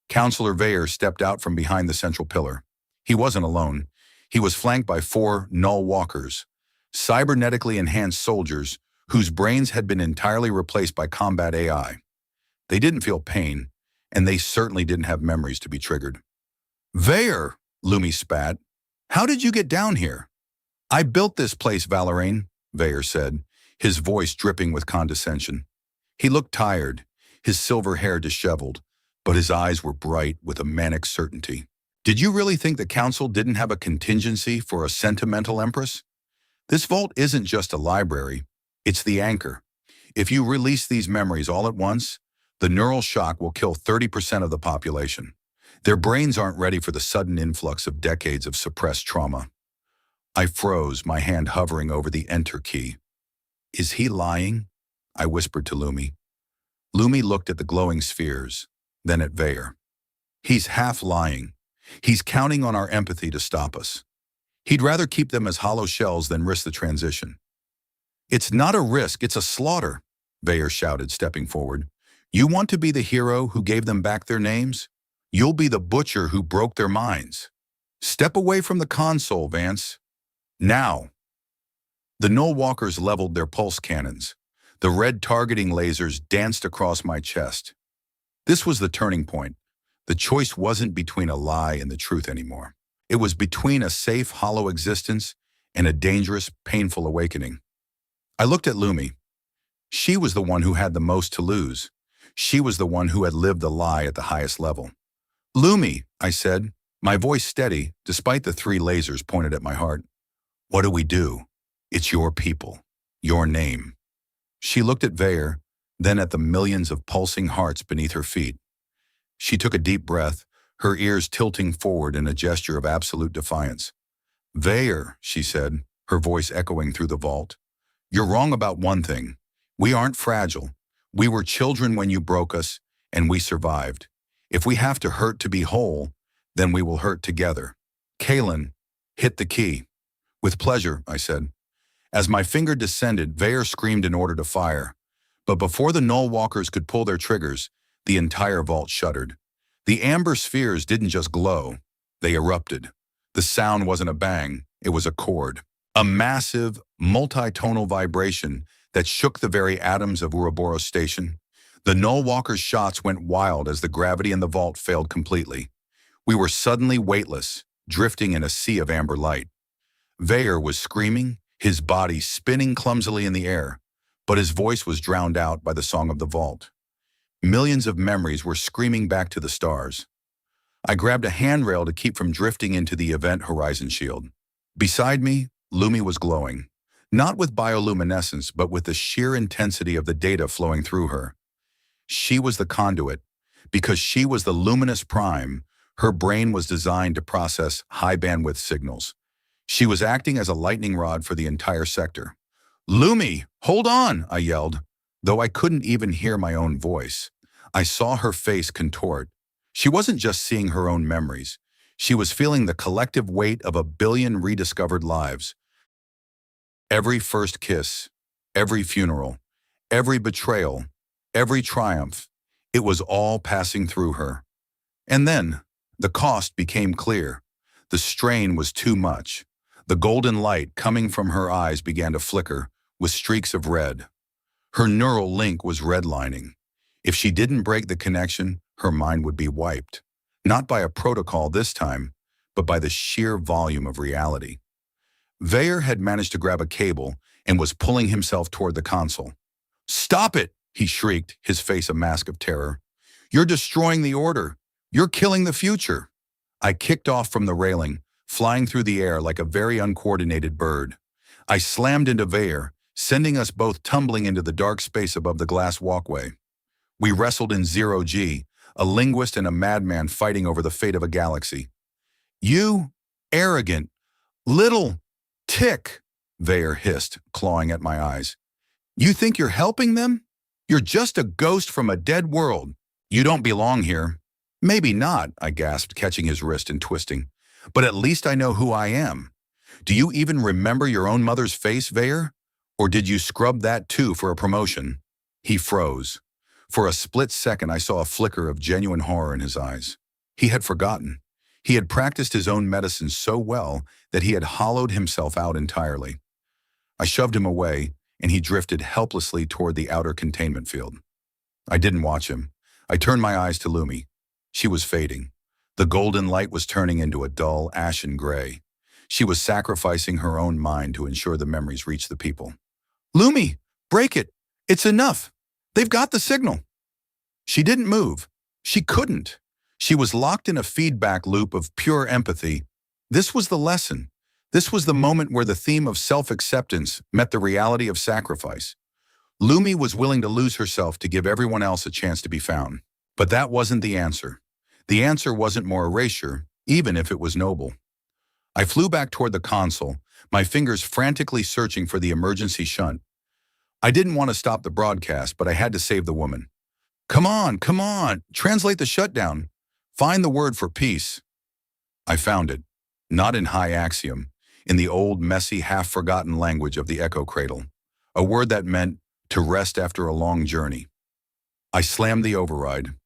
A: Counselor Veyer stepped out from behind the central pillar. He wasn't alone. He was flanked by 4 null walkers, cybernetically enhanced soldiers whose brains had been entirely replaced by combat AI. They didn't feel pain, and they certainly didn't have memories to be triggered. "Veyer," Lumi spat, "how did you get down here?" "I built this place, Valeraine," Veyer said, his voice dripping with condescension. He looked tired, his silver hair disheveled, but his eyes were bright with a manic certainty. "Did you really think the Council didn't have a contingency for a sentimental empress? This vault isn't just a library, it's the anchor. If you release these memories all at once, the neural shock will kill 30% of the population. Their brains aren't ready for the sudden influx of decades of suppressed trauma." I froze, my hand hovering over the enter key. "Is he lying?" I whispered to Lumi. Lumi looked at the glowing spheres, then at Veyer. "He's half lying. He's counting on our empathy to stop us. He'd rather keep them as hollow shells than risk the transition." "It's not a risk, it's a slaughter," Veyer shouted, stepping forward. "You want to be the hero who gave them back their names? You'll be the butcher who broke their minds. Step away from the console, Vance. Now." The null walkers leveled their pulse cannons. The red targeting lasers danced across my chest. This was the turning point. The choice wasn't between a lie and the truth anymore. It was between a safe, hollow existence and a dangerous, painful awakening. I looked at Lumi. She was the one who had the most to lose. She was the one who had lived the lie at the highest level. "Lumi," I said, my voice steady, despite the 3 lasers pointed at my heart. "What do we do? It's your people, your name." She looked at Veyer, then at the millions of pulsing hearts beneath her feet. She took a deep breath, her ears tilting forward in a gesture of absolute defiance. "Veyer," she said, her voice echoing through the vault, "you're wrong about one thing. We aren't fragile. We were children when you broke us, and we survived. If we have to hurt to be whole, then we will hurt together." "Kalen, hit the key." "With pleasure," I said. As my finger descended, Veyer screamed an order to fire. But before the null walkers could pull their triggers, the entire vault shuddered. The amber spheres didn't just glow, they erupted. The sound wasn't a bang, it was a chord. A massive, multi-tonal vibration that shook the very atoms of Ouroboros Station. The null walkers' shots went wild as the gravity in the vault failed completely. We were suddenly weightless, drifting in a sea of amber light. Veyer was screaming, his body spinning clumsily in the air, but his voice was drowned out by the song of the vault. Millions of memories were screaming back to the stars. I grabbed a handrail to keep from drifting into the event horizon shield. Beside me, Lumi was glowing, not with bioluminescence, but with the sheer intensity of the data flowing through her. She was the conduit. Because she was the luminous prime, her brain was designed to process high-bandwidth signals. She was acting as a lightning rod for the entire sector. "Lumi, hold on," I yelled, though I couldn't even hear my own voice. I saw her face contort. She wasn't just seeing her own memories. She was feeling the collective weight of 1 billion rediscovered lives. Every first kiss, every funeral, every betrayal, every triumph, it was all passing through her. And then, the cost became clear. The strain was too much. The golden light coming from her eyes began to flicker, with streaks of red. Her neural link was redlining. If she didn't break the connection, her mind would be wiped. Not by a protocol this time, but by the sheer volume of reality. Veyer had managed to grab a cable and was pulling himself toward the console. "Stop it!" he shrieked, his face a mask of terror. "You're destroying the order. You're killing the future." I kicked off from the railing, flying through the air like a very uncoordinated bird. I slammed into Veyer, sending us both tumbling into the dark space above the glass walkway. We wrestled in zero-G, a linguist and a madman fighting over the fate of a galaxy. "You arrogant little tick," Veyer hissed, clawing at my eyes. "You think you're helping them? You're just a ghost from a dead world. You don't belong here." "Maybe not," I gasped, catching his wrist and twisting. "But at least I know who I am. Do you even remember your own mother's face, Veyer? Or did you scrub that too for a promotion?" He froze. For a split second, I saw a flicker of genuine horror in his eyes. He had forgotten. He had practiced his own medicine so well that he had hollowed himself out entirely. I shoved him away, and he drifted helplessly toward the outer containment field. I didn't watch him. I turned my eyes to Lumi. She was fading. The golden light was turning into a dull, ashen gray. She was sacrificing her own mind to ensure the memories reached the people. "Lumi, break it! It's enough! They've got the signal!" She didn't move. She couldn't. She was locked in a feedback loop of pure empathy. This was the lesson. This was the moment where the theme of self-acceptance met the reality of sacrifice. Lumi was willing to lose herself to give everyone else a chance to be found. But that wasn't the answer. The answer wasn't more erasure, even if it was noble. I flew back toward the console, my fingers frantically searching for the emergency shunt. I didn't want to stop the broadcast, but I had to save the woman. Come on, translate the shutdown. Find the word for peace." I found it, not in high axiom, in the old, messy, half-forgotten language of the echo cradle, a word that meant to rest after a long journey. I slammed the override.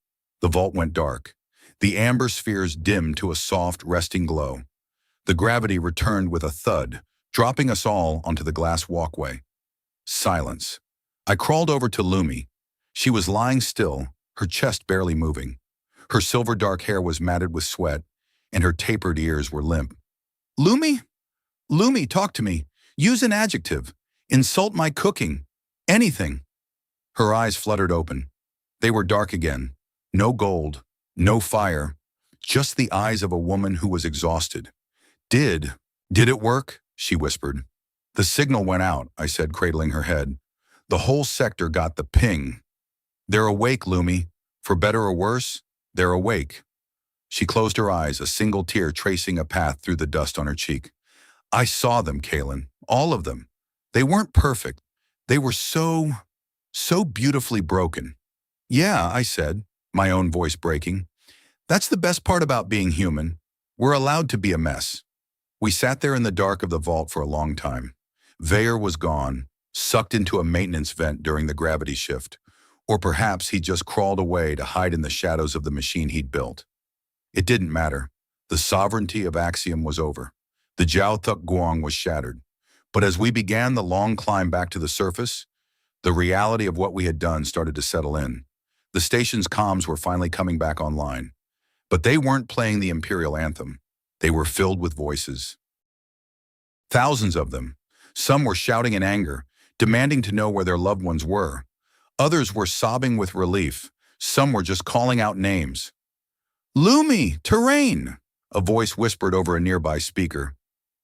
A: The vault went dark. The amber spheres dimmed to a soft, resting glow. The gravity returned with a thud, dropping us all onto the glass walkway. Silence. I crawled over to Lumi. She was lying still, her chest barely moving. Her silver-dark hair was matted with sweat, and her tapered ears were limp. "Lumi? Lumi, talk to me. Use an adjective. Insult my cooking. Anything." Her eyes fluttered open. They were dark again. No gold, no fire, just the eyes of a woman who was exhausted. Did it work?" she whispered. "The signal went out," I said, cradling her head. "The whole sector got the ping. They're awake, Lumi. For better or worse, they're awake." She closed her eyes, a single tear tracing a path through the dust on her cheek. "I saw them, Kaylin. All of them. They weren't perfect. They were so beautifully broken." "Yeah," I said, my own voice breaking. "That's the best part about being human. We're allowed to be a mess." We sat there in the dark of the vault for a long time. Veyer was gone, sucked into a maintenance vent during the gravity shift. Or perhaps he just crawled away to hide in the shadows of the machine he'd built. It didn't matter. The sovereignty of Axiom was over. The Jiao Thuk Guang was shattered. But as we began the long climb back to the surface, the reality of what we had done started to settle in. The station's comms were finally coming back online. But they weren't playing the Imperial anthem. They were filled with voices. Thousands of them. Some were shouting in anger, demanding to know where their loved ones were. Others were sobbing with relief. Some were just calling out names. "Lumi, terrain!" a voice whispered over a nearby speaker.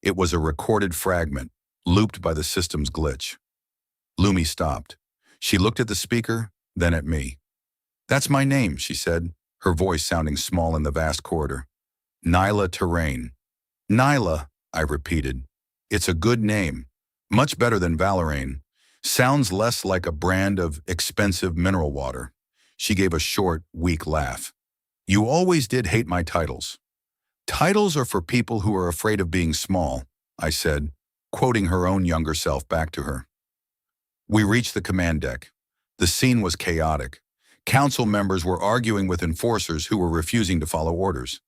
A: It was a recorded fragment, looped by the system's glitch. Lumi stopped. She looked at the speaker, then at me. "That's my name," she said, her voice sounding small in the vast corridor. "Nyla Terrain." "Nyla," I repeated. "It's a good name. Much better than Valerain. Sounds less like a brand of expensive mineral water." She gave a short, weak laugh. "You always did hate my titles." "Titles are for people who are afraid of being small," I said, quoting her own younger self back to her. We reached the command deck. The scene was chaotic. Council members were arguing with enforcers who were refusing to follow orders.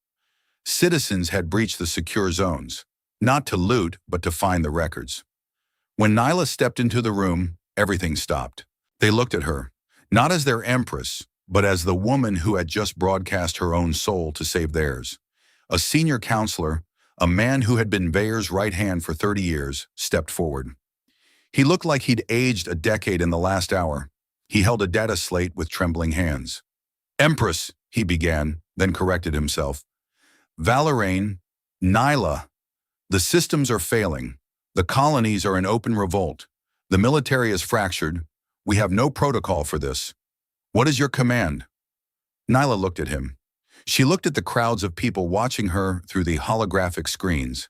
A: Citizens had breached the secure zones, not to loot, but to find the records. When Nyla stepped into the room, everything stopped. They looked at her, not as their empress, but as the woman who had just broadcast her own soul to save theirs. A senior counselor, a man who had been Veyer's right hand for 30 years, stepped forward. He looked like he'd aged a decade in the last hour. He held a data slate with trembling hands. "Empress," he began, then corrected himself. "Valeraine, Nyla, the systems are failing. The colonies are in open revolt. The military is fractured. We have no protocol for this. What is your command?" Nyla looked at him. She looked at the crowds of people watching her through the holographic screens.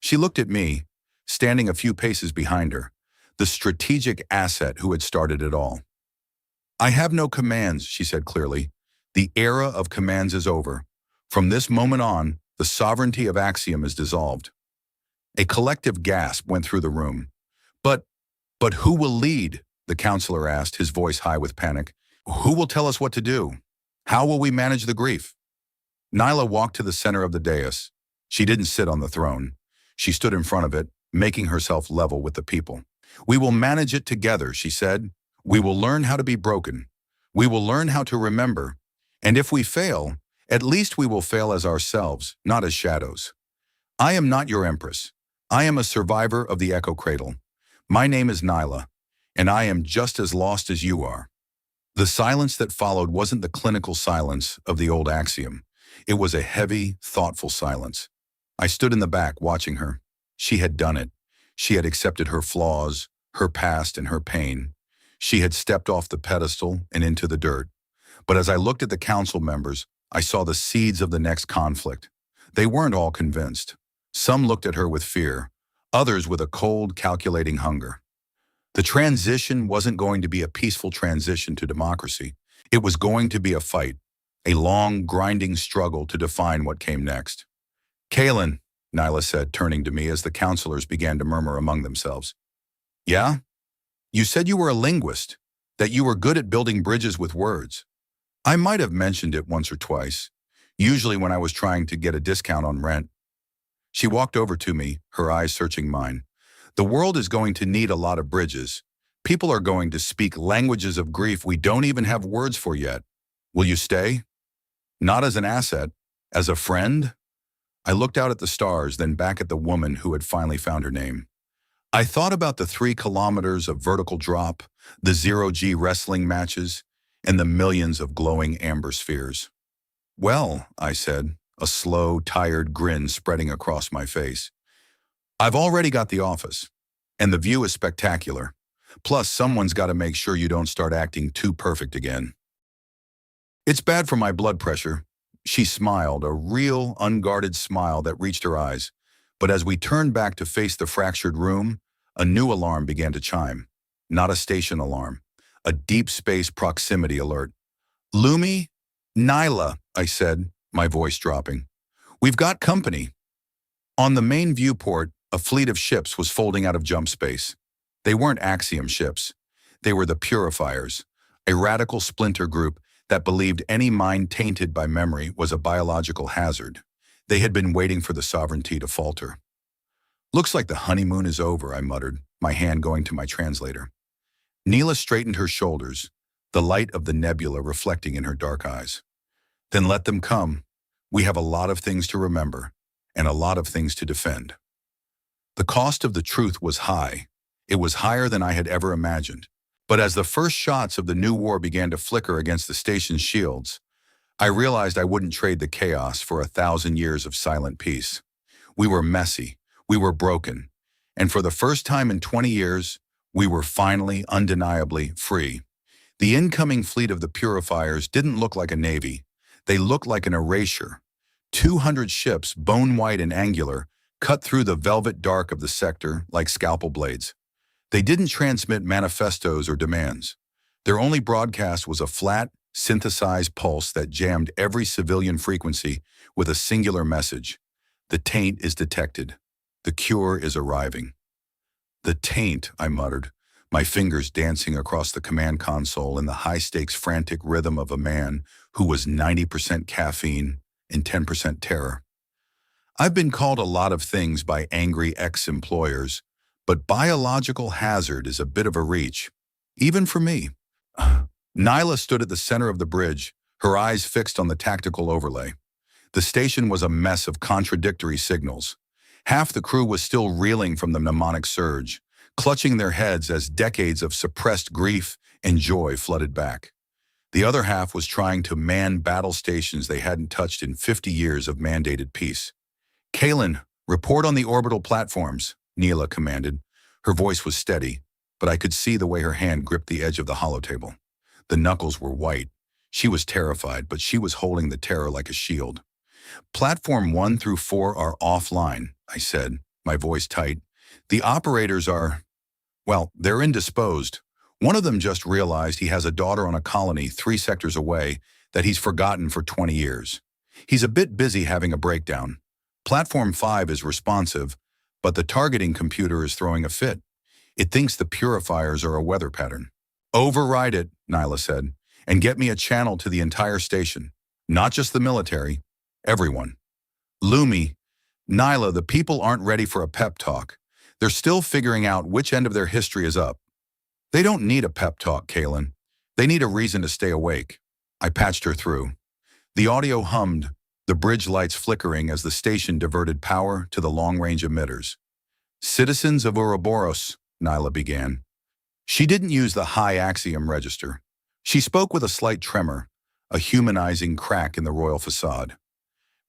A: She looked at me, standing a few paces behind her, the strategic asset who had started it all. "I have no commands," she said clearly. "The era of commands is over. From this moment on, the sovereignty of Axiom is dissolved." A collective gasp went through the room. But who will lead?" the counselor asked, his voice high with panic. "Who will tell us what to do? How will we manage the grief?" Nyla walked to the center of the dais. She didn't sit on the throne. She stood in front of it, making herself level with the people. "We will manage it together," she said. "We will learn how to be broken. We will learn how to remember. And if we fail, at least we will fail as ourselves, not as shadows. I am not your empress. I am a survivor of the Echo Cradle. My name is Nyla, and I am just as lost as you are." The silence that followed wasn't the clinical silence of the old Axiom. It was a heavy, thoughtful silence. I stood in the back watching her. She had done it. She had accepted her flaws, her past, and her pain. She had stepped off the pedestal and into the dirt. But as I looked at the council members, I saw the seeds of the next conflict. They weren't all convinced. Some looked at her with fear, others with a cold, calculating hunger. The transition wasn't going to be a peaceful transition to democracy. It was going to be a fight, a long, grinding struggle to define what came next. "Kalen," Nyla said, turning to me as the counselors began to murmur among themselves. "Yeah? You said you were a linguist, that you were good at building bridges with words. I might have mentioned it once or twice, usually when I was trying to get a discount on rent." She walked over to me, her eyes searching mine. "The world is going to need a lot of bridges. People are going to speak languages of grief we don't even have words for yet. Will you stay? Not as an asset, as a friend?" I looked out at the stars, then back at the woman who had finally found her name. I thought about the 3 kilometers of vertical drop, the 0G wrestling matches, and the millions of glowing amber spheres. "Well," I said, a slow, tired grin spreading across my face. "I've already got the office, and the view is spectacular. Plus, someone's got to make sure you don't start acting too perfect again." "It's bad for my blood pressure." She smiled, a real, unguarded smile that reached her eyes. But as we turned back to face the fractured room, a new alarm began to chime. Not a station alarm, a deep space proximity alert. "Lumi? Nyla," I said, my voice dropping. "We've got company." On the main viewport, a fleet of ships was folding out of jump space. They weren't Axiom ships. They were the Purifiers, a radical splinter group that believed any mind tainted by memory was a biological hazard. They had been waiting for the sovereignty to falter. "Looks like the honeymoon is over," I muttered, my hand going to my translator. Neela straightened her shoulders, the light of the nebula reflecting in her dark eyes. "Then let them come. We have a lot of things to remember, and a lot of things to defend." The cost of the truth was high. It was higher than I had ever imagined. But as the first shots of the new war began to flicker against the station's shields, I realized I wouldn't trade the chaos for 1,000 years of silent peace. We were messy, we were broken, and for the first time in 20 years, we were finally, undeniably free. The incoming fleet of the Purifiers didn't look like a navy. They looked like an erasure. 200 ships, bone-white and angular, cut through the velvet dark of the sector like scalpel blades. They didn't transmit manifestos or demands. Their only broadcast was a flat, synthesized pulse that jammed every civilian frequency with a singular message. "The taint is detected. The cure is arriving." "The taint," I muttered, my fingers dancing across the command console in the high-stakes frantic rhythm of a man who was 90% caffeine and 10% terror. I've been called a lot of things by angry ex-employers, but biological hazard is a bit of a reach, even for me. Nyla stood at the center of the bridge, her eyes fixed on the tactical overlay. The station was a mess of contradictory signals. Half the crew was still reeling from the mnemonic surge, clutching their heads as decades of suppressed grief and joy flooded back. The other half was trying to man battle stations they hadn't touched in 50 years of mandated peace. "Kalen, report on the orbital platforms," Neela commanded. Her voice was steady, but I could see the way her hand gripped the edge of the holotable. The knuckles were white. She was terrified, but she was holding the terror like a shield. "Platform 1 through 4 are offline," I said, my voice tight. "The operators are, well, they're indisposed. One of them just realized he has a daughter on a colony 3 sectors away that he's forgotten for 20 years. He's a bit busy having a breakdown. Platform 5 is responsive, but the targeting computer is throwing a fit. It thinks the purifiers are a weather pattern." "Override it," Nyla said, "and get me a channel to the entire station. Not just the military. Everyone." "Lumi, Nyla, the people aren't ready for a pep talk. They're still figuring out which end of their history is up." "They don't need a pep talk, Kalen. They need a reason to stay awake." I patched her through. The audio hummed, the bridge lights flickering as the station diverted power to the long-range emitters. "Citizens of Ouroboros," Nyla began. She didn't use the high axiom register. She spoke with a slight tremor, a humanizing crack in the royal facade.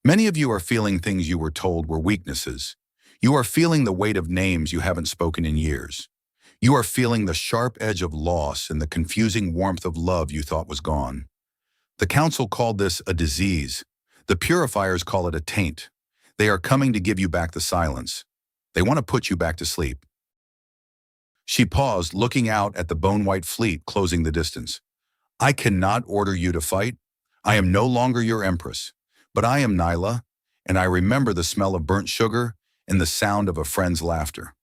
A: "Many of you are feeling things you were told were weaknesses. You are feeling the weight of names you haven't spoken in years. You are feeling the sharp edge of loss and the confusing warmth of love you thought was gone. The council called this a disease. The purifiers call it a taint. They are coming to give you back the silence. They want to put you back to sleep." She paused, looking out at the bone-white fleet closing the distance. "I cannot order you to fight. I am no longer your empress. But I am Nyla, and I remember the smell of burnt sugar and the sound of a friend's laughter.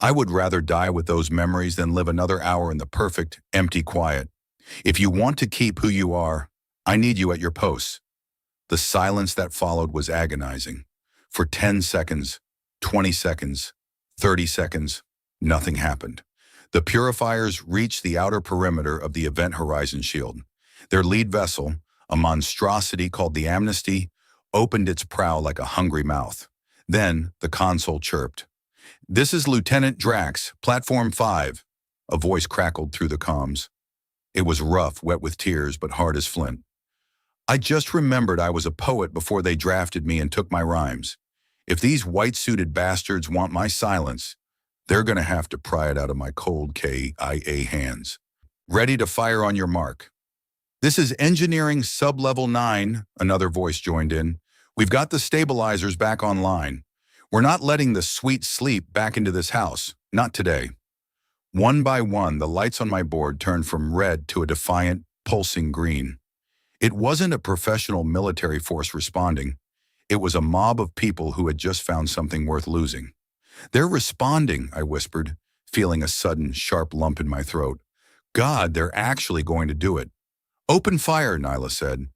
A: I would rather die with those memories than live another hour in the perfect, empty quiet. If you want to keep who you are, I need you at your posts." The silence that followed was agonizing. For 10 seconds, 20 seconds, 30 seconds, nothing happened. The purifiers reached the outer perimeter of the Event Horizon shield. Their lead vessel, a monstrosity called the Amnesty, opened its prow like a hungry mouth. Then the console chirped. "This is Lieutenant Drax, Platform 5. A voice crackled through the comms. It was rough, wet with tears, but hard as flint. "I just remembered I was a poet before they drafted me and took my rhymes. If these white-suited bastards want my silence, they're going to have to pry it out of my cold KIA hands. Ready to fire on your mark." "This is Engineering Sub-Level 9, another voice joined in. "We've got the stabilizers back online. We're not letting the sweet sleep back into this house. Not today." One by one, the lights on my board turned from red to a defiant, pulsing green. It wasn't a professional military force responding. It was a mob of people who had just found something worth losing. "They're responding," I whispered, feeling a sudden, sharp lump in my throat. "God, they're actually going to do it." "Open fire," Nyla said.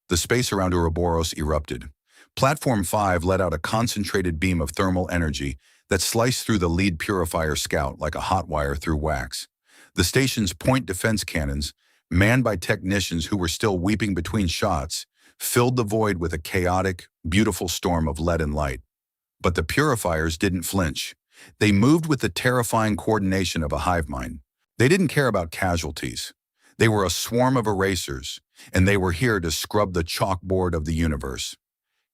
A: The space around Ouroboros erupted. Platform 5 let out a concentrated beam of thermal energy that sliced through the lead purifier scout like a hot wire through wax. The station's point defense cannons, manned by technicians who were still weeping between shots, filled the void with a chaotic, beautiful storm of lead and light. But the purifiers didn't flinch. They moved with the terrifying coordination of a hive mind. They didn't care about casualties. They were a swarm of erasers, and they were here to scrub the chalkboard of the universe.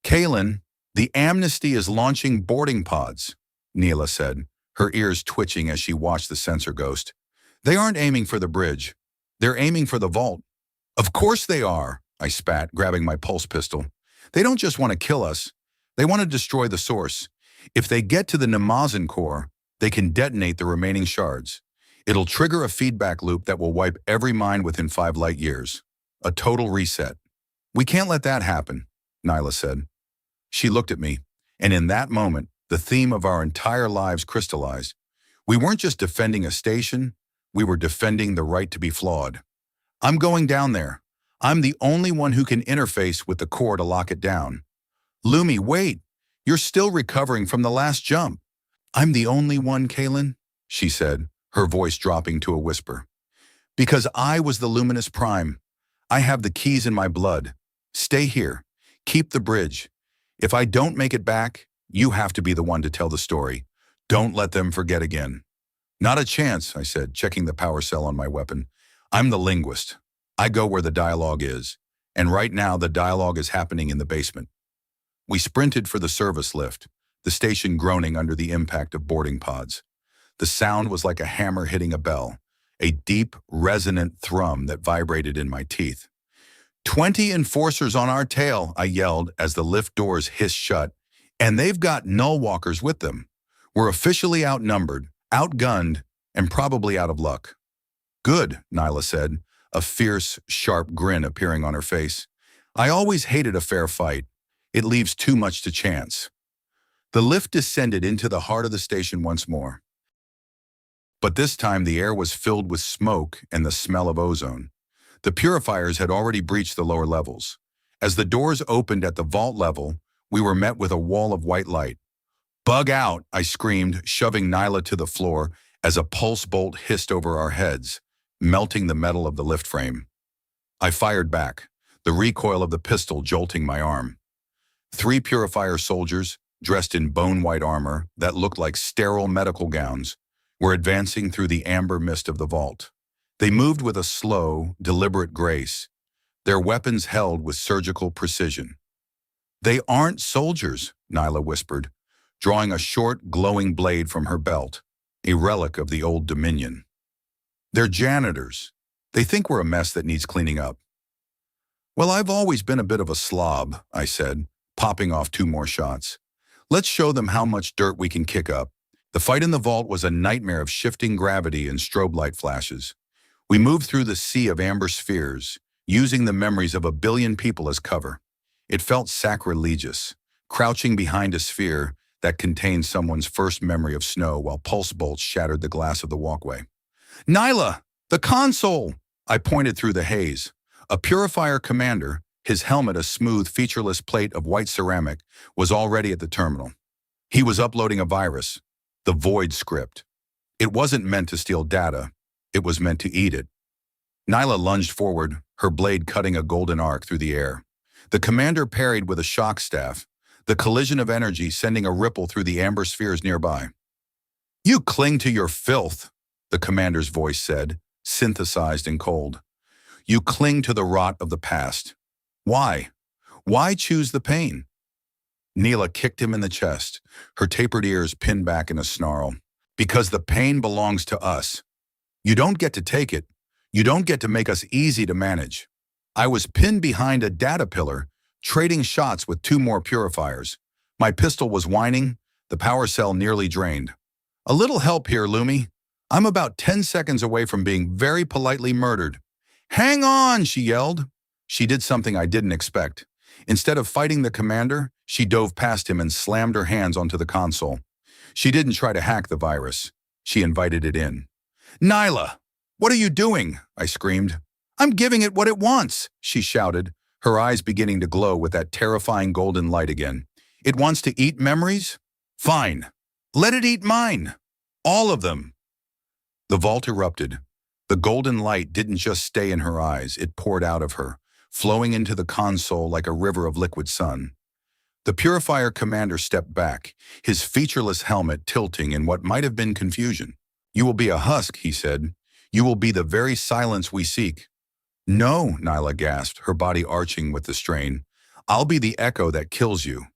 A: "Kalen, the Amnesty is launching boarding pods," Neela said, her ears twitching as she watched the sensor ghost. "They aren't aiming for the bridge. They're aiming for the vault." "Of course they are," I spat, grabbing my pulse pistol. "They don't just want to kill us. They want to destroy the source. If they get to the Namazan core, they can detonate the remaining shards. It'll trigger a feedback loop that will wipe every mind within 5 light years. A total reset." "We can't let that happen," Nyla said. She looked at me, and in that moment, the theme of our entire lives crystallized. We weren't just defending a station, we were defending the right to be flawed. "I'm going down there. I'm the only one who can interface with the core to lock it down." "Lumi, wait! You're still recovering from the last jump." "I'm the only one, Kalen," she said, her voice dropping to a whisper. Because I was the luminous prime. I have the keys in my blood. Stay here. Keep the bridge. If I don't make it back, you have to be the one to tell the story. Don't let them forget again. Not a chance, I said, checking the power cell on my weapon. I'm the linguist. I go where the dialogue is. And right now, the dialogue is happening in the basement. We sprinted for the service lift, the station groaning under the impact of boarding pods. The sound was like a hammer hitting a bell, a deep, resonant thrum that vibrated in my teeth. 20 enforcers on our tail, I yelled as the lift doors hissed shut, and they've got null walkers with them. We're officially outnumbered, outgunned, and probably out of luck. Good, Nyla said, a fierce, sharp grin appearing on her face. I always hated a fair fight. It leaves too much to chance. The lift descended into the heart of the station once more. But this time the air was filled with smoke and the smell of ozone. The purifiers had already breached the lower levels. As the doors opened at the vault level, we were met with a wall of white light. Bug out, I screamed, shoving Nyla to the floor as a pulse bolt hissed over our heads, melting the metal of the lift frame. I fired back, the recoil of the pistol jolting my arm. 3 purifier soldiers, dressed in bone-white armor that looked like sterile medical gowns, were advancing through the amber mist of the vault. They moved with a slow, deliberate grace, their weapons held with surgical precision. They aren't soldiers, Nyla whispered, drawing a short, glowing blade from her belt, a relic of the old Dominion. They're janitors. They think we're a mess that needs cleaning up. Well, I've always been a bit of a slob, I said, popping off 2 more shots. Let's show them how much dirt we can kick up. The fight in the vault was a nightmare of shifting gravity and strobe light flashes. We moved through the sea of amber spheres, using the memories of a billion people as cover. It felt sacrilegious, crouching behind a sphere that contained someone's first memory of snow while pulse bolts shattered the glass of the walkway. Nyla, the console! I pointed through the haze. A purifier commander, his helmet a smooth, featureless plate of white ceramic, was already at the terminal. He was uploading a virus, the Void script. It wasn't meant to steal data. It was meant to eat it. Nyla lunged forward, her blade cutting a golden arc through the air. The commander parried with a shock staff, the collision of energy sending a ripple through the amber spheres nearby. You cling to your filth, the commander's voice said, synthesized and cold. You cling to the rot of the past. Why? Why choose the pain? Neela kicked him in the chest, her tapered ears pinned back in a snarl. Because the pain belongs to us. You don't get to take it. You don't get to make us easy to manage. I was pinned behind a data pillar, trading shots with 2 more purifiers. My pistol was whining, the power cell nearly drained. A little help here, Lumi. I'm about 10 seconds away from being very politely murdered. Hang on, she yelled. She did something I didn't expect. Instead of fighting the commander, she dove past him and slammed her hands onto the console. She didn't try to hack the virus. She invited it in. Nyla, what are you doing? I screamed. I'm giving it what it wants, she shouted, her eyes beginning to glow with that terrifying golden light again. It wants to eat memories? Fine. Let it eat mine. All of them. The vault erupted. The golden light didn't just stay in her eyes, it poured out of her, flowing into the console like a river of liquid sun. The purifier commander stepped back, his featureless helmet tilting in what might have been confusion. You will be a husk, he said. You will be the very silence we seek. No, Nyla gasped, her body arching with the strain. I'll be the echo that kills you.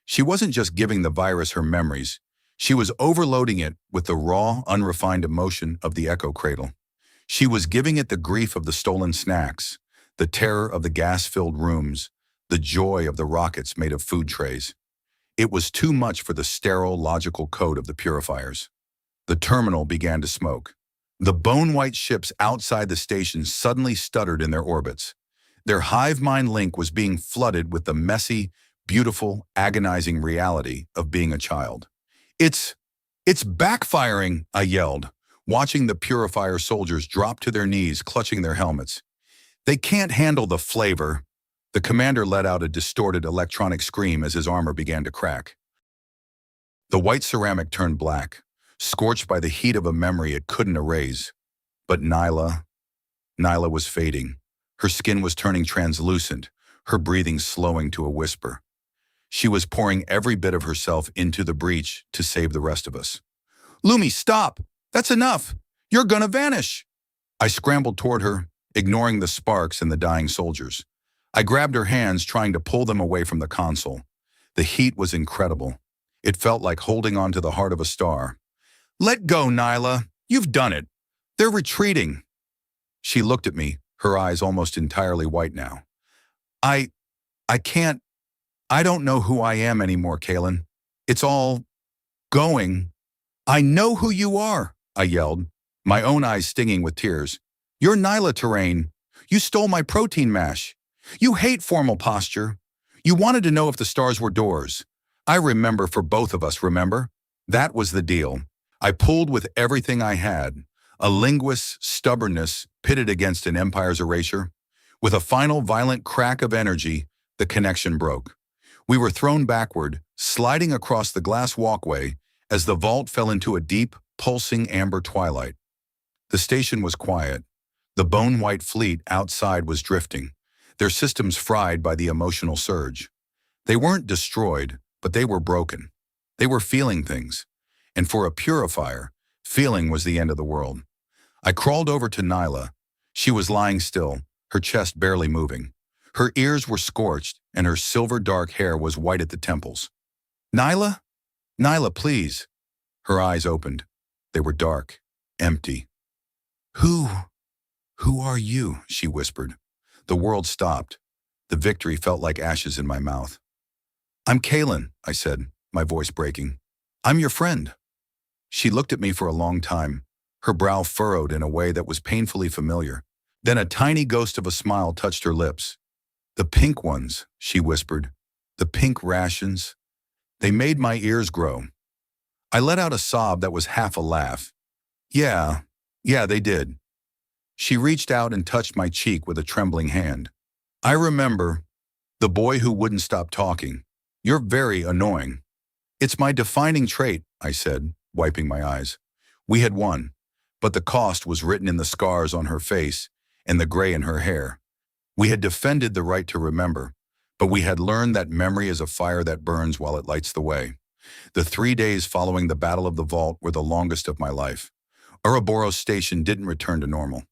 A: She wasn't just giving the virus her memories. She was overloading it with the raw, unrefined emotion of the echo cradle. She was giving it the grief of the stolen snacks, the terror of the gas-filled rooms, the joy of the rockets made of food trays. It was too much for the sterile, logical code of the purifiers. The terminal began to smoke. The bone-white ships outside the station suddenly stuttered in their orbits. Their hive mind link was being flooded with the messy, beautiful, agonizing reality of being a child. It's backfiring, I yelled, watching the purifier soldiers drop to their knees, clutching their helmets. They can't handle the flavor. The commander let out a distorted electronic scream as his armor began to crack. The white ceramic turned black, scorched by the heat of a memory it couldn't erase. But Nyla, Nyla was fading. Her skin was turning translucent, her breathing slowing to a whisper. She was pouring every bit of herself into the breach to save the rest of us. "Lumi, stop! That's enough! You're gonna vanish!" I scrambled toward her, ignoring the sparks and the dying soldiers. I grabbed her hands, trying to pull them away from the console. The heat was incredible. It felt like holding onto the heart of a star. "Let go, Nyla. You've done it. They're retreating." She looked at me, her eyes almost entirely white now. I can't, I don't know who I am anymore, Kaylin. It's all going. "I know who you are," I yelled, my own eyes stinging with tears. "You're Nyla Terrain. You stole my protein mash. You hate formal posture. You wanted to know if the stars were doors. I remember for both of us, remember? That was the deal. I pulled with everything I had. A linguist's stubbornness pitted against an empire's erasure. With a final violent crack of energy, the connection broke. We were thrown backward, sliding across the glass walkway as the vault fell into a deep, pulsing amber twilight. The station was quiet. The bone-white fleet outside was drifting, their systems fried by the emotional surge. They weren't destroyed, but they were broken. They were feeling things. And for a purifier, feeling was the end of the world. I crawled over to Nyla. She was lying still, her chest barely moving. Her ears were scorched, and her silver-dark hair was white at the temples. "Nyla? Nyla, please." Her eyes opened. They were dark, empty. Who are you?" she whispered. The world stopped. The victory felt like ashes in my mouth. "I'm Kaylin," I said, my voice breaking. "I'm your friend." She looked at me for a long time, her brow furrowed in a way that was painfully familiar. Then a tiny ghost of a smile touched her lips. "The pink ones," she whispered. "The pink rations. They made my ears grow." I let out a sob that was half a laugh. Yeah, they did." She reached out and touched my cheek with a trembling hand. "I remember. The boy who wouldn't stop talking. You're very annoying." "It's my defining trait," I said, wiping my eyes. We had won, but the cost was written in the scars on her face and the gray in her hair. We had defended the right to remember, but we had learned that memory is a fire that burns while it lights the way. The 3 days following the Battle of the Vault were the longest of my life. Ouroboros Station didn't return to normal.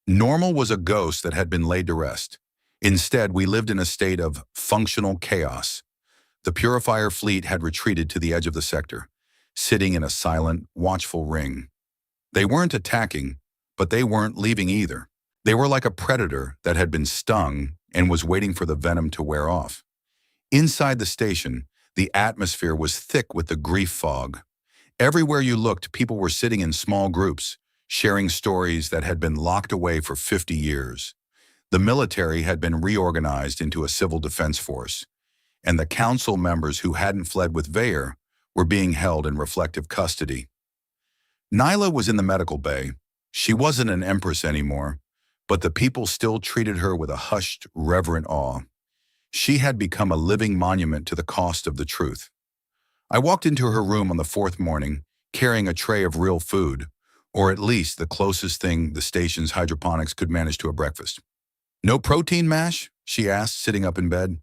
A: Normal was a ghost that had been laid to rest. Instead, we lived in a state of functional chaos. The Purifier fleet had retreated to the edge of the sector, sitting in a silent, watchful ring. They weren't attacking, but they weren't leaving either. They were like a predator that had been stung and was waiting for the venom to wear off. Inside the station, the atmosphere was thick with the grief fog. Everywhere you looked, people were sitting in small groups, sharing stories that had been locked away for 50 years. The military had been reorganized into a civil defense force, and the council members who hadn't fled with Vayer were being held in reflective custody. Nyla was in the medical bay. She wasn't an empress anymore, but the people still treated her with a hushed, reverent awe. She had become a living monument to the cost of the truth. I walked into her room on the 4th morning, carrying a tray of real food, or at least the closest thing the station's hydroponics could manage to a breakfast. "No protein mash?" she asked, sitting up in bed.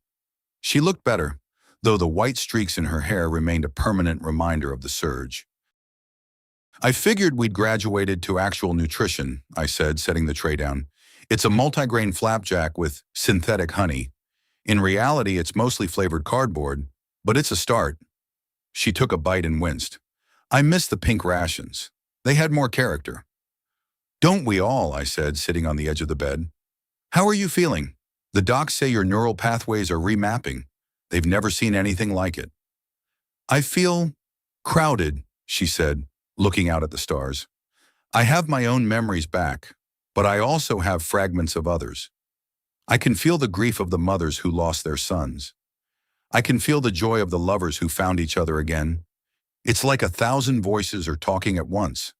A: She looked better, though the white streaks in her hair remained a permanent reminder of the surge. "I figured we'd graduated to actual nutrition," I said, setting the tray down. "It's a multigrain flapjack with synthetic honey. In reality, it's mostly flavored cardboard, but it's a start." She took a bite and winced. "I miss the pink rations. They had more character." "Don't we all?" I said, sitting on the edge of the bed. "How are you feeling? The docs say your neural pathways are remapping. They've never seen anything like it." "I feel crowded," she said, looking out at the stars. "I have my own memories back, but I also have fragments of others. I can feel the grief of the mothers who lost their sons. I can feel the joy of the lovers who found each other again. It's like 1,000 voices are talking at once."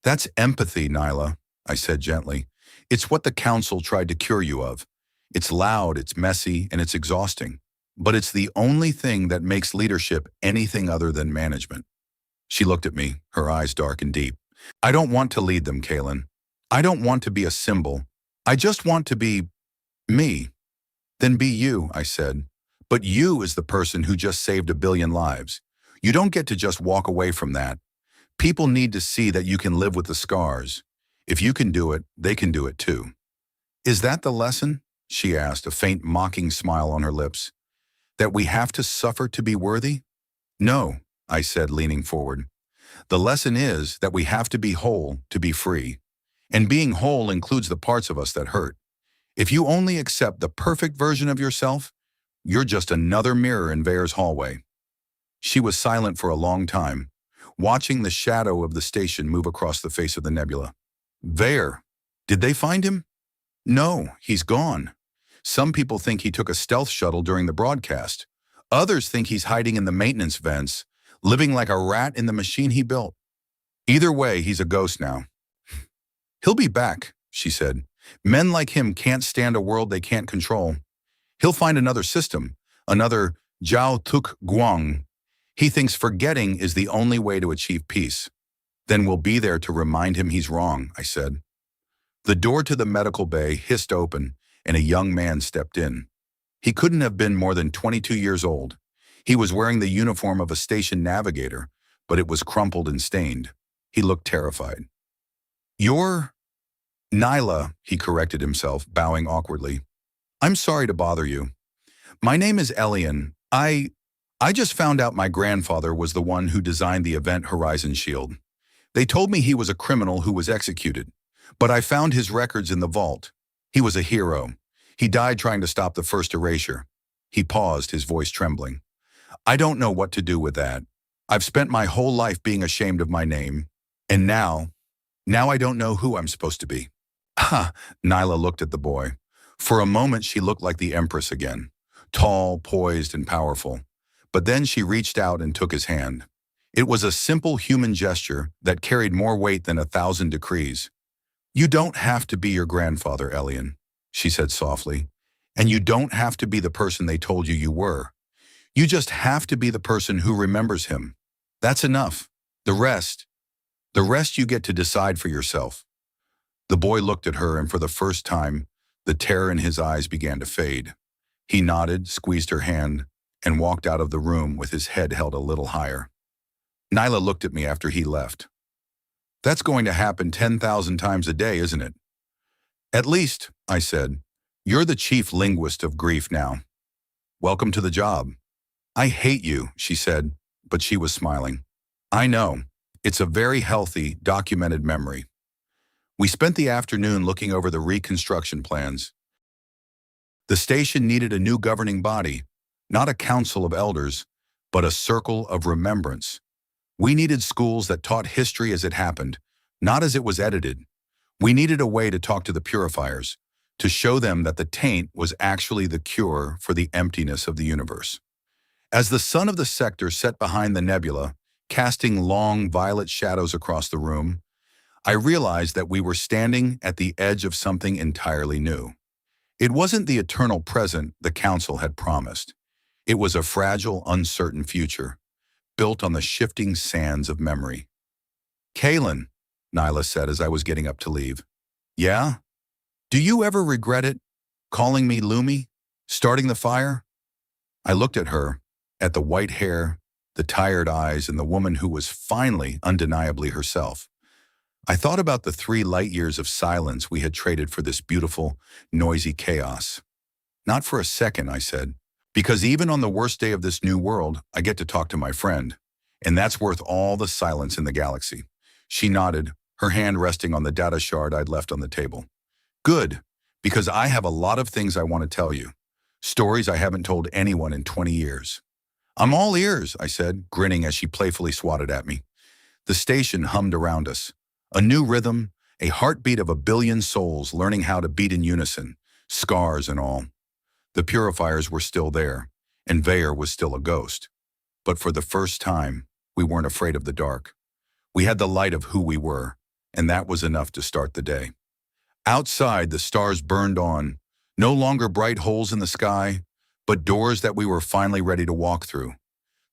A: "That's empathy, Nyla," I said gently. "It's what the council tried to cure you of. It's loud, it's messy, and it's exhausting. But it's the only thing that makes leadership anything other than management." She looked at me, her eyes dark and deep. "I don't want to lead them, Kaylin. I don't want to be a symbol. I just want to be me. Then be you, I said. But you is the person who just saved 1 billion lives. You don't get to just walk away from that. People need to see that you can live with the scars. If you can do it, they can do it too. Is that the lesson? She asked, a faint mocking smile on her lips. That we have to suffer to be worthy? No, I said, leaning forward. The lesson is that we have to be whole to be free. And being whole includes the parts of us that hurt. If you only accept the perfect version of yourself, you're just another mirror in Vare's hallway. She was silent for a long time, watching the shadow of the station move across the face of the nebula. Vare, did they find him? No, he's gone. Some people think he took a stealth shuttle during the broadcast. Others think he's hiding in the maintenance vents, living like a rat in the machine he built. Either way, he's a ghost now. He'll be back, she said. Men like him can't stand a world they can't control. He'll find another system, another Jiao Tuk Guang. He thinks forgetting is the only way to achieve peace. Then we'll be there to remind him he's wrong, I said. The door to the medical bay hissed open, and a young man stepped in. He couldn't have been more than 22 years old. He was wearing the uniform of a station navigator, but it was crumpled and stained. He looked terrified. You're Nyla, he corrected himself, bowing awkwardly. I'm sorry to bother you. My name is Elian. I just found out my grandfather was the one who designed the Event Horizon Shield. They told me he was a criminal who was executed, but I found his records in the vault. He was a hero. He died trying to stop the first erasure. He paused, his voice trembling. I don't know what to do with that. I've spent my whole life being ashamed of my name, and now I don't know who I'm supposed to be. Ha! Nyla looked at the boy. For a moment, she looked like the Empress again, tall, poised, and powerful. But then she reached out and took his hand. It was a simple human gesture that carried more weight than 1,000 decrees. You don't have to be your grandfather, Elian, she said softly. And you don't have to be the person they told you you were. You just have to be the person who remembers him. That's enough. The rest you get to decide for yourself. The boy looked at her, and for the first time, the terror in his eyes began to fade. He nodded, squeezed her hand, and walked out of the room with his head held a little higher. Nyla looked at me after he left. That's going to happen 10,000 times a day, isn't it? At least, I said, you're the chief linguist of grief now. Welcome to the job. I hate you, she said, but she was smiling. I know. It's a very healthy, documented memory. We spent the afternoon looking over the reconstruction plans. The station needed a new governing body, not a council of elders, but a circle of remembrance. We needed schools that taught history as it happened, not as it was edited. We needed a way to talk to the purifiers, to show them that the taint was actually the cure for the emptiness of the universe. As the sun of the sector set behind the nebula, casting long violet shadows across the room, I realized that we were standing at the edge of something entirely new. It wasn't the eternal present the council had promised. It was a fragile, uncertain future, built on the shifting sands of memory. Kalen, Nyla said as I was getting up to leave. Yeah? Do you ever regret it? Calling me Lumi? Starting the fire? I looked at her, at the white hair, the tired eyes, and the woman who was finally undeniably herself. I thought about the 3 light years of silence we had traded for this beautiful, noisy chaos. Not for a second, I said, because even on the worst day of this new world, I get to talk to my friend, and that's worth all the silence in the galaxy. She nodded, her hand resting on the data shard I'd left on the table. Good, because I have a lot of things I want to tell you. Stories I haven't told anyone in 20 years. I'm all ears, I said, grinning as she playfully swatted at me. The station hummed around us. A new rhythm, a heartbeat of 1 billion souls learning how to beat in unison, scars and all. The purifiers were still there, and Vare was still a ghost. But for the first time, we weren't afraid of the dark. We had the light of who we were, and that was enough to start the day. Outside, the stars burned on, no longer bright holes in the sky, but doors that we were finally ready to walk through.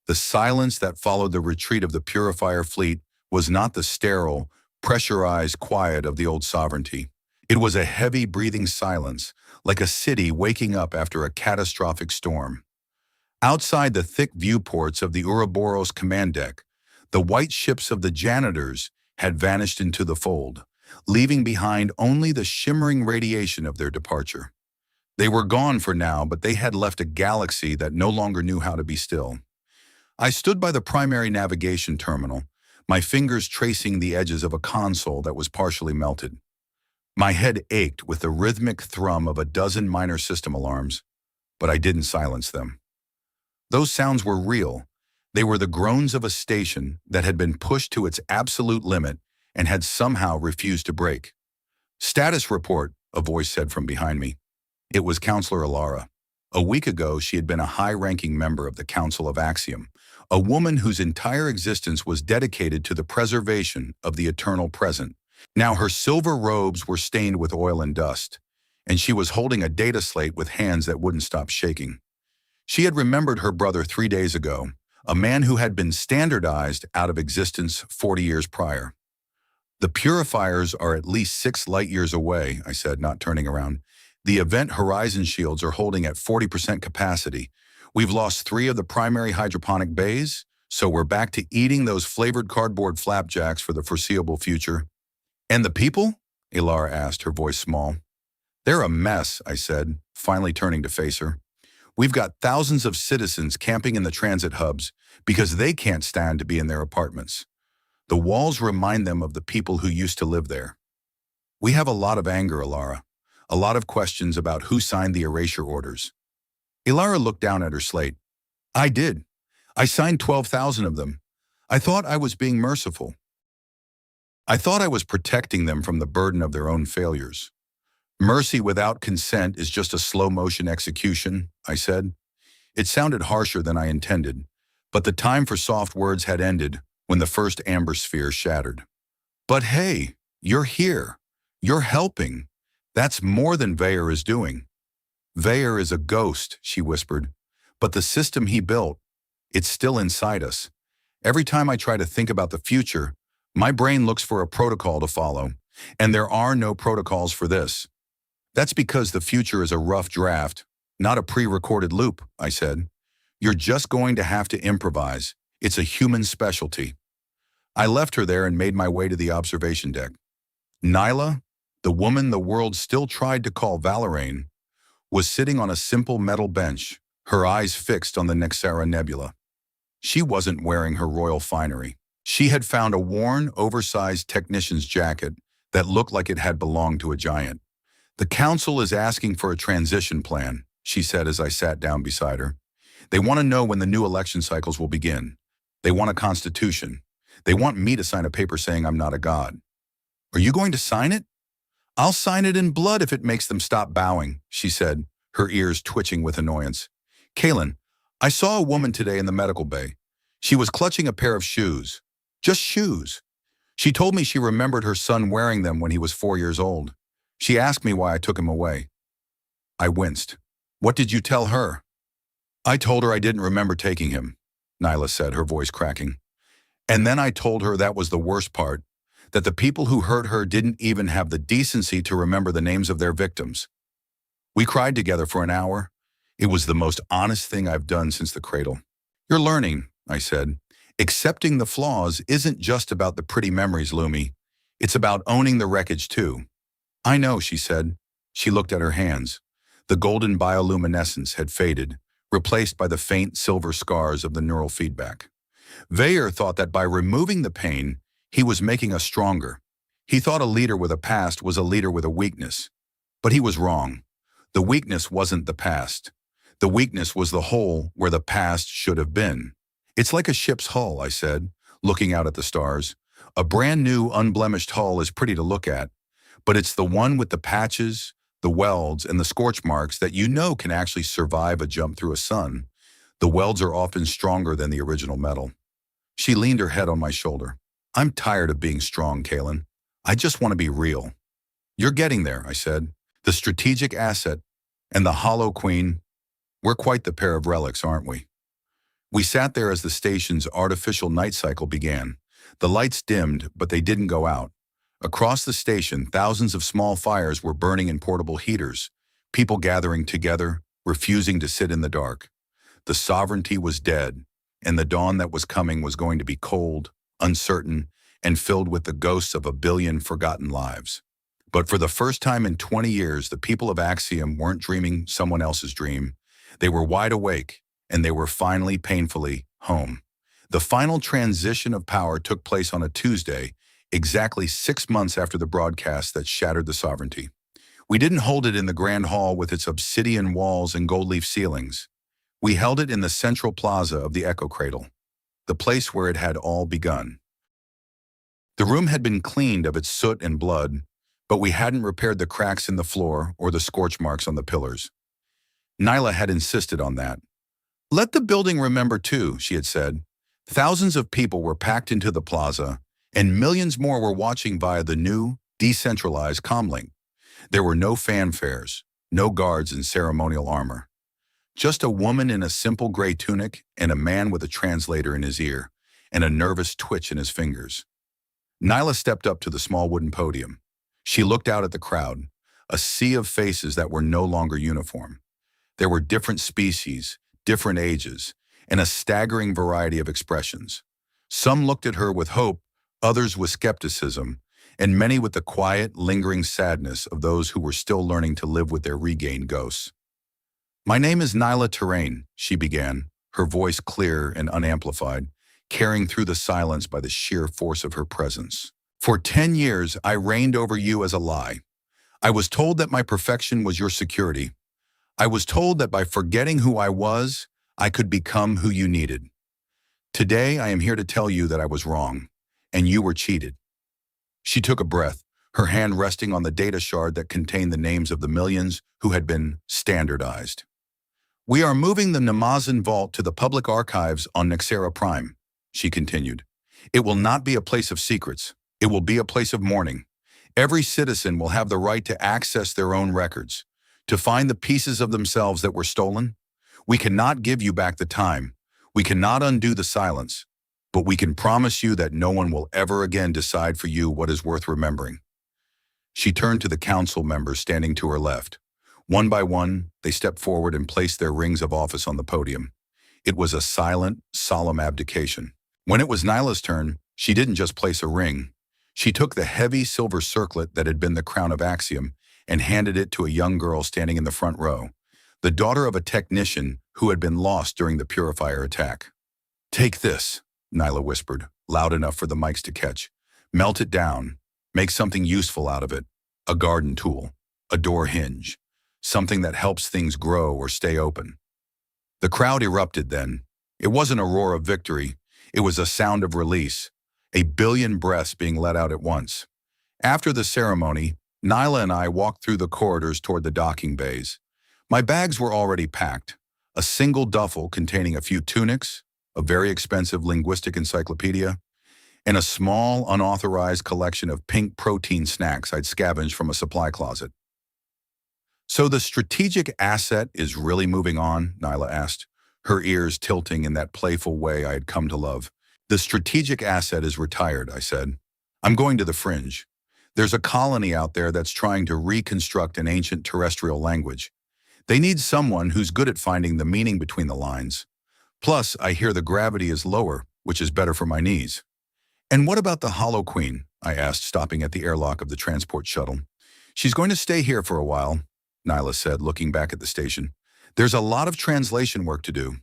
A: The silence that followed the retreat of the purifier fleet was not the sterile, pressurized quiet of the old sovereignty. It was a heavy breathing silence, like a city waking up after a catastrophic storm. Outside the thick viewports of the Ouroboros command deck, the white ships of the janitors had vanished into the fold, leaving behind only the shimmering radiation of their departure. They were gone for now, but they had left a galaxy that no longer knew how to be still. I stood by the primary navigation terminal, my fingers tracing the edges of a console that was partially melted. My head ached with the rhythmic thrum of a dozen minor system alarms, but I didn't silence them. Those sounds were real. They were the groans of a station that had been pushed to its absolute limit and had somehow refused to break. "Status report," a voice said from behind me. It was Counselor Alara. A week ago, she had been a high-ranking member of the Council of Axiom, a woman whose entire existence was dedicated to the preservation of the eternal present. Now her silver robes were stained with oil and dust, and she was holding a data slate with hands that wouldn't stop shaking. She had remembered her brother 3 days ago, a man who had been standardized out of existence 40 years prior. "The purifiers are at least 6 light years away," I said, not turning around. "The event horizon shields are holding at 40% capacity. We've lost 3 of the primary hydroponic bays, so we're back to eating those flavored cardboard flapjacks for the foreseeable future." "And the people?" Ilara asked, her voice small. "They're a mess," I said, finally turning to face her. "We've got thousands of citizens camping in the transit hubs because they can't stand to be in their apartments. The walls remind them of the people who used to live there. We have a lot of anger, Ilara. A lot of questions about who signed the erasure orders." Ilara looked down at her slate. "I did. I signed 12,000 of them. I thought I was being merciful. I thought I was protecting them from the burden of their own failures. Mercy without consent is just a slow-motion execution," I said. It sounded harsher than I intended, but the time for soft words had ended when the first amber sphere shattered. "But hey, you're here. You're helping. That's more than Vayer is doing." "Vayer is a ghost," she whispered, "but the system he built, it's still inside us. Every time I try to think about the future, my brain looks for a protocol to follow, and there are no protocols for this." "That's because the future is a rough draft, not a pre-recorded loop," I said. "You're just going to have to improvise. It's a human specialty." I left her there and made my way to the observation deck. Nyla, the woman the world still tried to call Valeraine, was sitting on a simple metal bench, her eyes fixed on the Nexara Nebula. She wasn't wearing her royal finery. She had found a worn, oversized technician's jacket that looked like it had belonged to a giant. "The council is asking for a transition plan," she said as I sat down beside her. "They want to know when the new election cycles will begin. They want a constitution. They want me to sign a paper saying I'm not a god." "Are you going to sign it?" "I'll sign it in blood if it makes them stop bowing," she said, her ears twitching with annoyance. "Kaylin, I saw a woman today in the medical bay. She was clutching a pair of shoes. Just shoes. She told me she remembered her son wearing them when he was 4 years old. She asked me why I took him away." I winced. "What did you tell her?" "I told her I didn't remember taking him," Nyla said, her voice cracking. "And then I told her that was the worst part, that the people who hurt her didn't even have the decency to remember the names of their victims. We cried together for an hour. It was the most honest thing I've done since the cradle." "You're learning," I said. "Accepting the flaws isn't just about the pretty memories, Lumi. It's about owning the wreckage too." "I know," she said. She looked at her hands. The golden bioluminescence had faded, replaced by the faint silver scars of the neural feedback. Vayer thought that by removing the pain, he was making us stronger. He thought a leader with a past was a leader with a weakness. But he was wrong. The weakness wasn't the past. The weakness was the hole where the past should have been. "It's like a ship's hull," I said, looking out at the stars. "A brand new, unblemished hull is pretty to look at, but it's the one with the patches, the welds, and the scorch marks that you know can actually survive a jump through a sun. The welds are often stronger than the original metal." She leaned her head on my shoulder. "I'm tired of being strong, Kaylin. I just want to be real." "You're getting there," I said. "The strategic asset and the Hollow Queen, we're quite the pair of relics, aren't we?" We sat there as the station's artificial night cycle began. The lights dimmed, but they didn't go out. Across the station, thousands of small fires were burning in portable heaters, people gathering together, refusing to sit in the dark. The sovereignty was dead, and the dawn that was coming was going to be cold, uncertain, and filled with the ghosts of a billion forgotten lives. But for the first time in 20 years, the people of Axiom weren't dreaming someone else's dream. They were wide awake, and they were finally painfully home. The final transition of power took place on a Tuesday, exactly 6 months after the broadcast that shattered the sovereignty. We didn't hold it in the grand hall with its obsidian walls and gold leaf ceilings. We held it in the central plaza of the Echo Cradle, the place where it had all begun. The room had been cleaned of its soot and blood, but we hadn't repaired the cracks in the floor or the scorch marks on the pillars. Nyla had insisted on that. "Let the building remember too," she had said. Thousands of people were packed into the plaza, and millions more were watching via the new, decentralized comlink. There were no fanfares, no guards in ceremonial armor. Just a woman in a simple gray tunic and a man with a translator in his ear and a nervous twitch in his fingers. Nyla stepped up to the small wooden podium. She looked out at the crowd, a sea of faces that were no longer uniform. There were different species, different ages, and a staggering variety of expressions. Some looked at her with hope, others with skepticism, and many with the quiet, lingering sadness of those who were still learning to live with their regained ghosts. "My name is Nyla Terrain," she began, her voice clear and unamplified, carrying through the silence by the sheer force of her presence. "For 10 years, I reigned over you as a lie. I was told that my perfection was your security. I was told that by forgetting who I was, I could become who you needed. Today, I am here to tell you that I was wrong, and you were cheated." She took a breath, her hand resting on the data shard that contained the names of the millions who had been standardized. "We are moving the Namazan Vault to the public archives on Nexera Prime," she continued. "It will not be a place of secrets. It will be a place of mourning. Every citizen will have the right to access their own records, to find the pieces of themselves that were stolen. We cannot give you back the time. We cannot undo the silence, but we can promise you that no one will ever again decide for you what is worth remembering." She turned to the council members standing to her left. One by one, they stepped forward and placed their rings of office on the podium. It was a silent, solemn abdication. When it was Nyla's turn, she didn't just place a ring. She took the heavy silver circlet that had been the crown of Axiom and handed it to a young girl standing in the front row, the daughter of a technician who had been lost during the purifier attack. "Take this," Nyla whispered, loud enough for the mics to catch. "Melt it down. Make something useful out of it. A garden tool, a door hinge, something that helps things grow or stay open." The crowd erupted then. It wasn't a roar of victory. It was a sound of release, a billion breaths being let out at once. After the ceremony, Nyla and I walked through the corridors toward the docking bays. My bags were already packed, a single duffel containing a few tunics, a very expensive linguistic encyclopedia, and a small, unauthorized collection of pink protein snacks I'd scavenged from a supply closet. "So the strategic asset is really moving on?" Nyla asked, her ears tilting in that playful way I had come to love. "The strategic asset is retired," I said. "I'm going to the fringe. There's a colony out there that's trying to reconstruct an ancient terrestrial language. They need someone who's good at finding the meaning between the lines. Plus, I hear the gravity is lower, which is better for my knees." "And what about the Hollow Queen?" I asked, stopping at the airlock of the transport shuttle. "She's going to stay here for a while," Nyla said, looking back at the station. "There's a lot of translation work to do.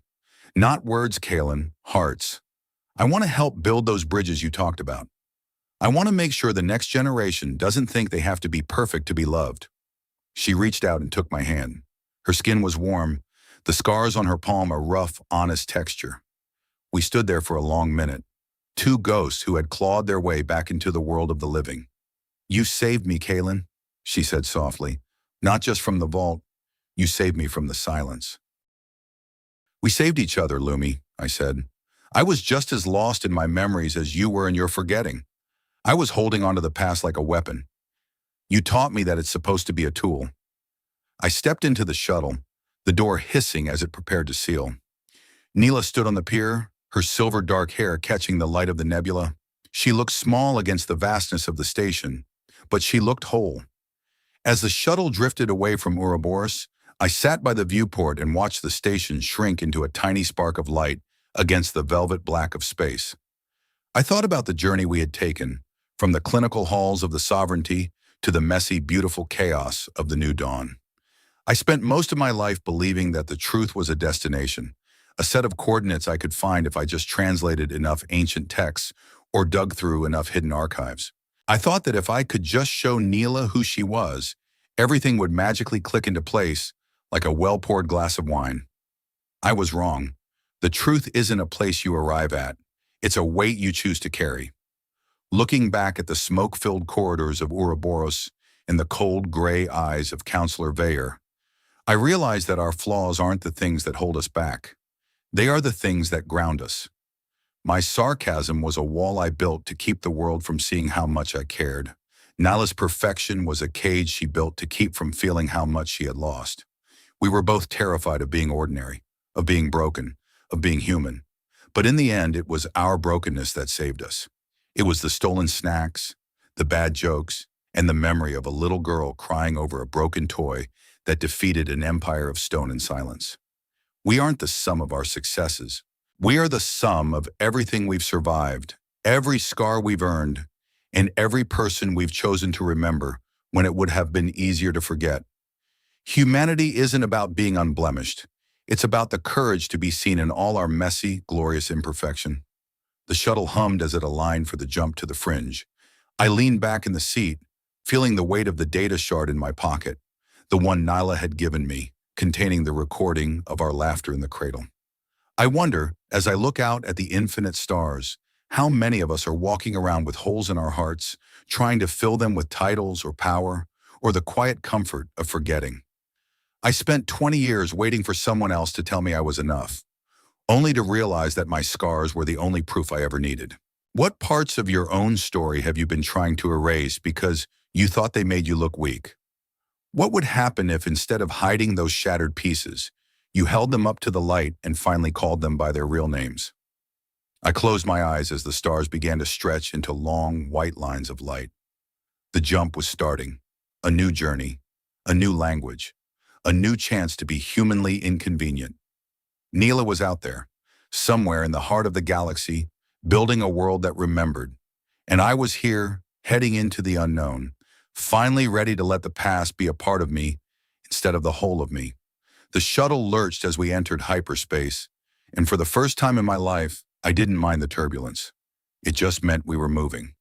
A: Not words, Kalen, hearts. I want to help build those bridges you talked about. I want to make sure the next generation doesn't think they have to be perfect to be loved." She reached out and took my hand. Her skin was warm, the scars on her palm a rough, honest texture. We stood there for a long minute, two ghosts who had clawed their way back into the world of the living. "You saved me, Kalen," she said softly. "Not just from the vault, you saved me from the silence." "We saved each other, Lumi," I said. "I was just as lost in my memories as you were in your forgetting. I was holding onto the past like a weapon. You taught me that it's supposed to be a tool." I stepped into the shuttle, the door hissing as it prepared to seal. Neela stood on the pier, her silver dark hair catching the light of the nebula. She looked small against the vastness of the station, but she looked whole. As the shuttle drifted away from Ouroboros, I sat by the viewport and watched the station shrink into a tiny spark of light against the velvet black of space. I thought about the journey we had taken, from the clinical halls of the sovereignty to the messy, beautiful chaos of the new dawn. I spent most of my life believing that the truth was a destination, a set of coordinates I could find if I just translated enough ancient texts or dug through enough hidden archives. I thought that if I could just show Neela who she was, everything would magically click into place like a well-poured glass of wine. I was wrong. The truth isn't a place you arrive at. It's a weight you choose to carry. Looking back at the smoke-filled corridors of Ouroboros and the cold, gray eyes of Counselor Veyer, I realized that our flaws aren't the things that hold us back. They are the things that ground us. My sarcasm was a wall I built to keep the world from seeing how much I cared. Nala's perfection was a cage she built to keep from feeling how much she had lost. We were both terrified of being ordinary, of being broken, of being human. But in the end, it was our brokenness that saved us. It was the stolen snacks, the bad jokes, and the memory of a little girl crying over a broken toy that defeated an empire of stone and silence. We aren't the sum of our successes. We are the sum of everything we've survived, every scar we've earned, and every person we've chosen to remember when it would have been easier to forget. Humanity isn't about being unblemished. It's about the courage to be seen in all our messy, glorious imperfection. The shuttle hummed as it aligned for the jump to the fringe. I leaned back in the seat, feeling the weight of the data shard in my pocket, the one Nyla had given me, containing the recording of our laughter in the cradle. I wonder, as I look out at the infinite stars, how many of us are walking around with holes in our hearts, trying to fill them with titles or power, or the quiet comfort of forgetting. I spent 20 years waiting for someone else to tell me I was enough, only to realize that my scars were the only proof I ever needed. What parts of your own story have you been trying to erase because you thought they made you look weak? What would happen if, instead of hiding those shattered pieces, you held them up to the light and finally called them by their real names? I closed my eyes as the stars began to stretch into long, white lines of light. The jump was starting. A new journey, a new language, a new chance to be humanly inconvenient. Neela was out there, somewhere in the heart of the galaxy, building a world that remembered. And I was here, heading into the unknown, finally ready to let the past be a part of me instead of the whole of me. The shuttle lurched as we entered hyperspace, and for the first time in my life, I didn't mind the turbulence. It just meant we were moving.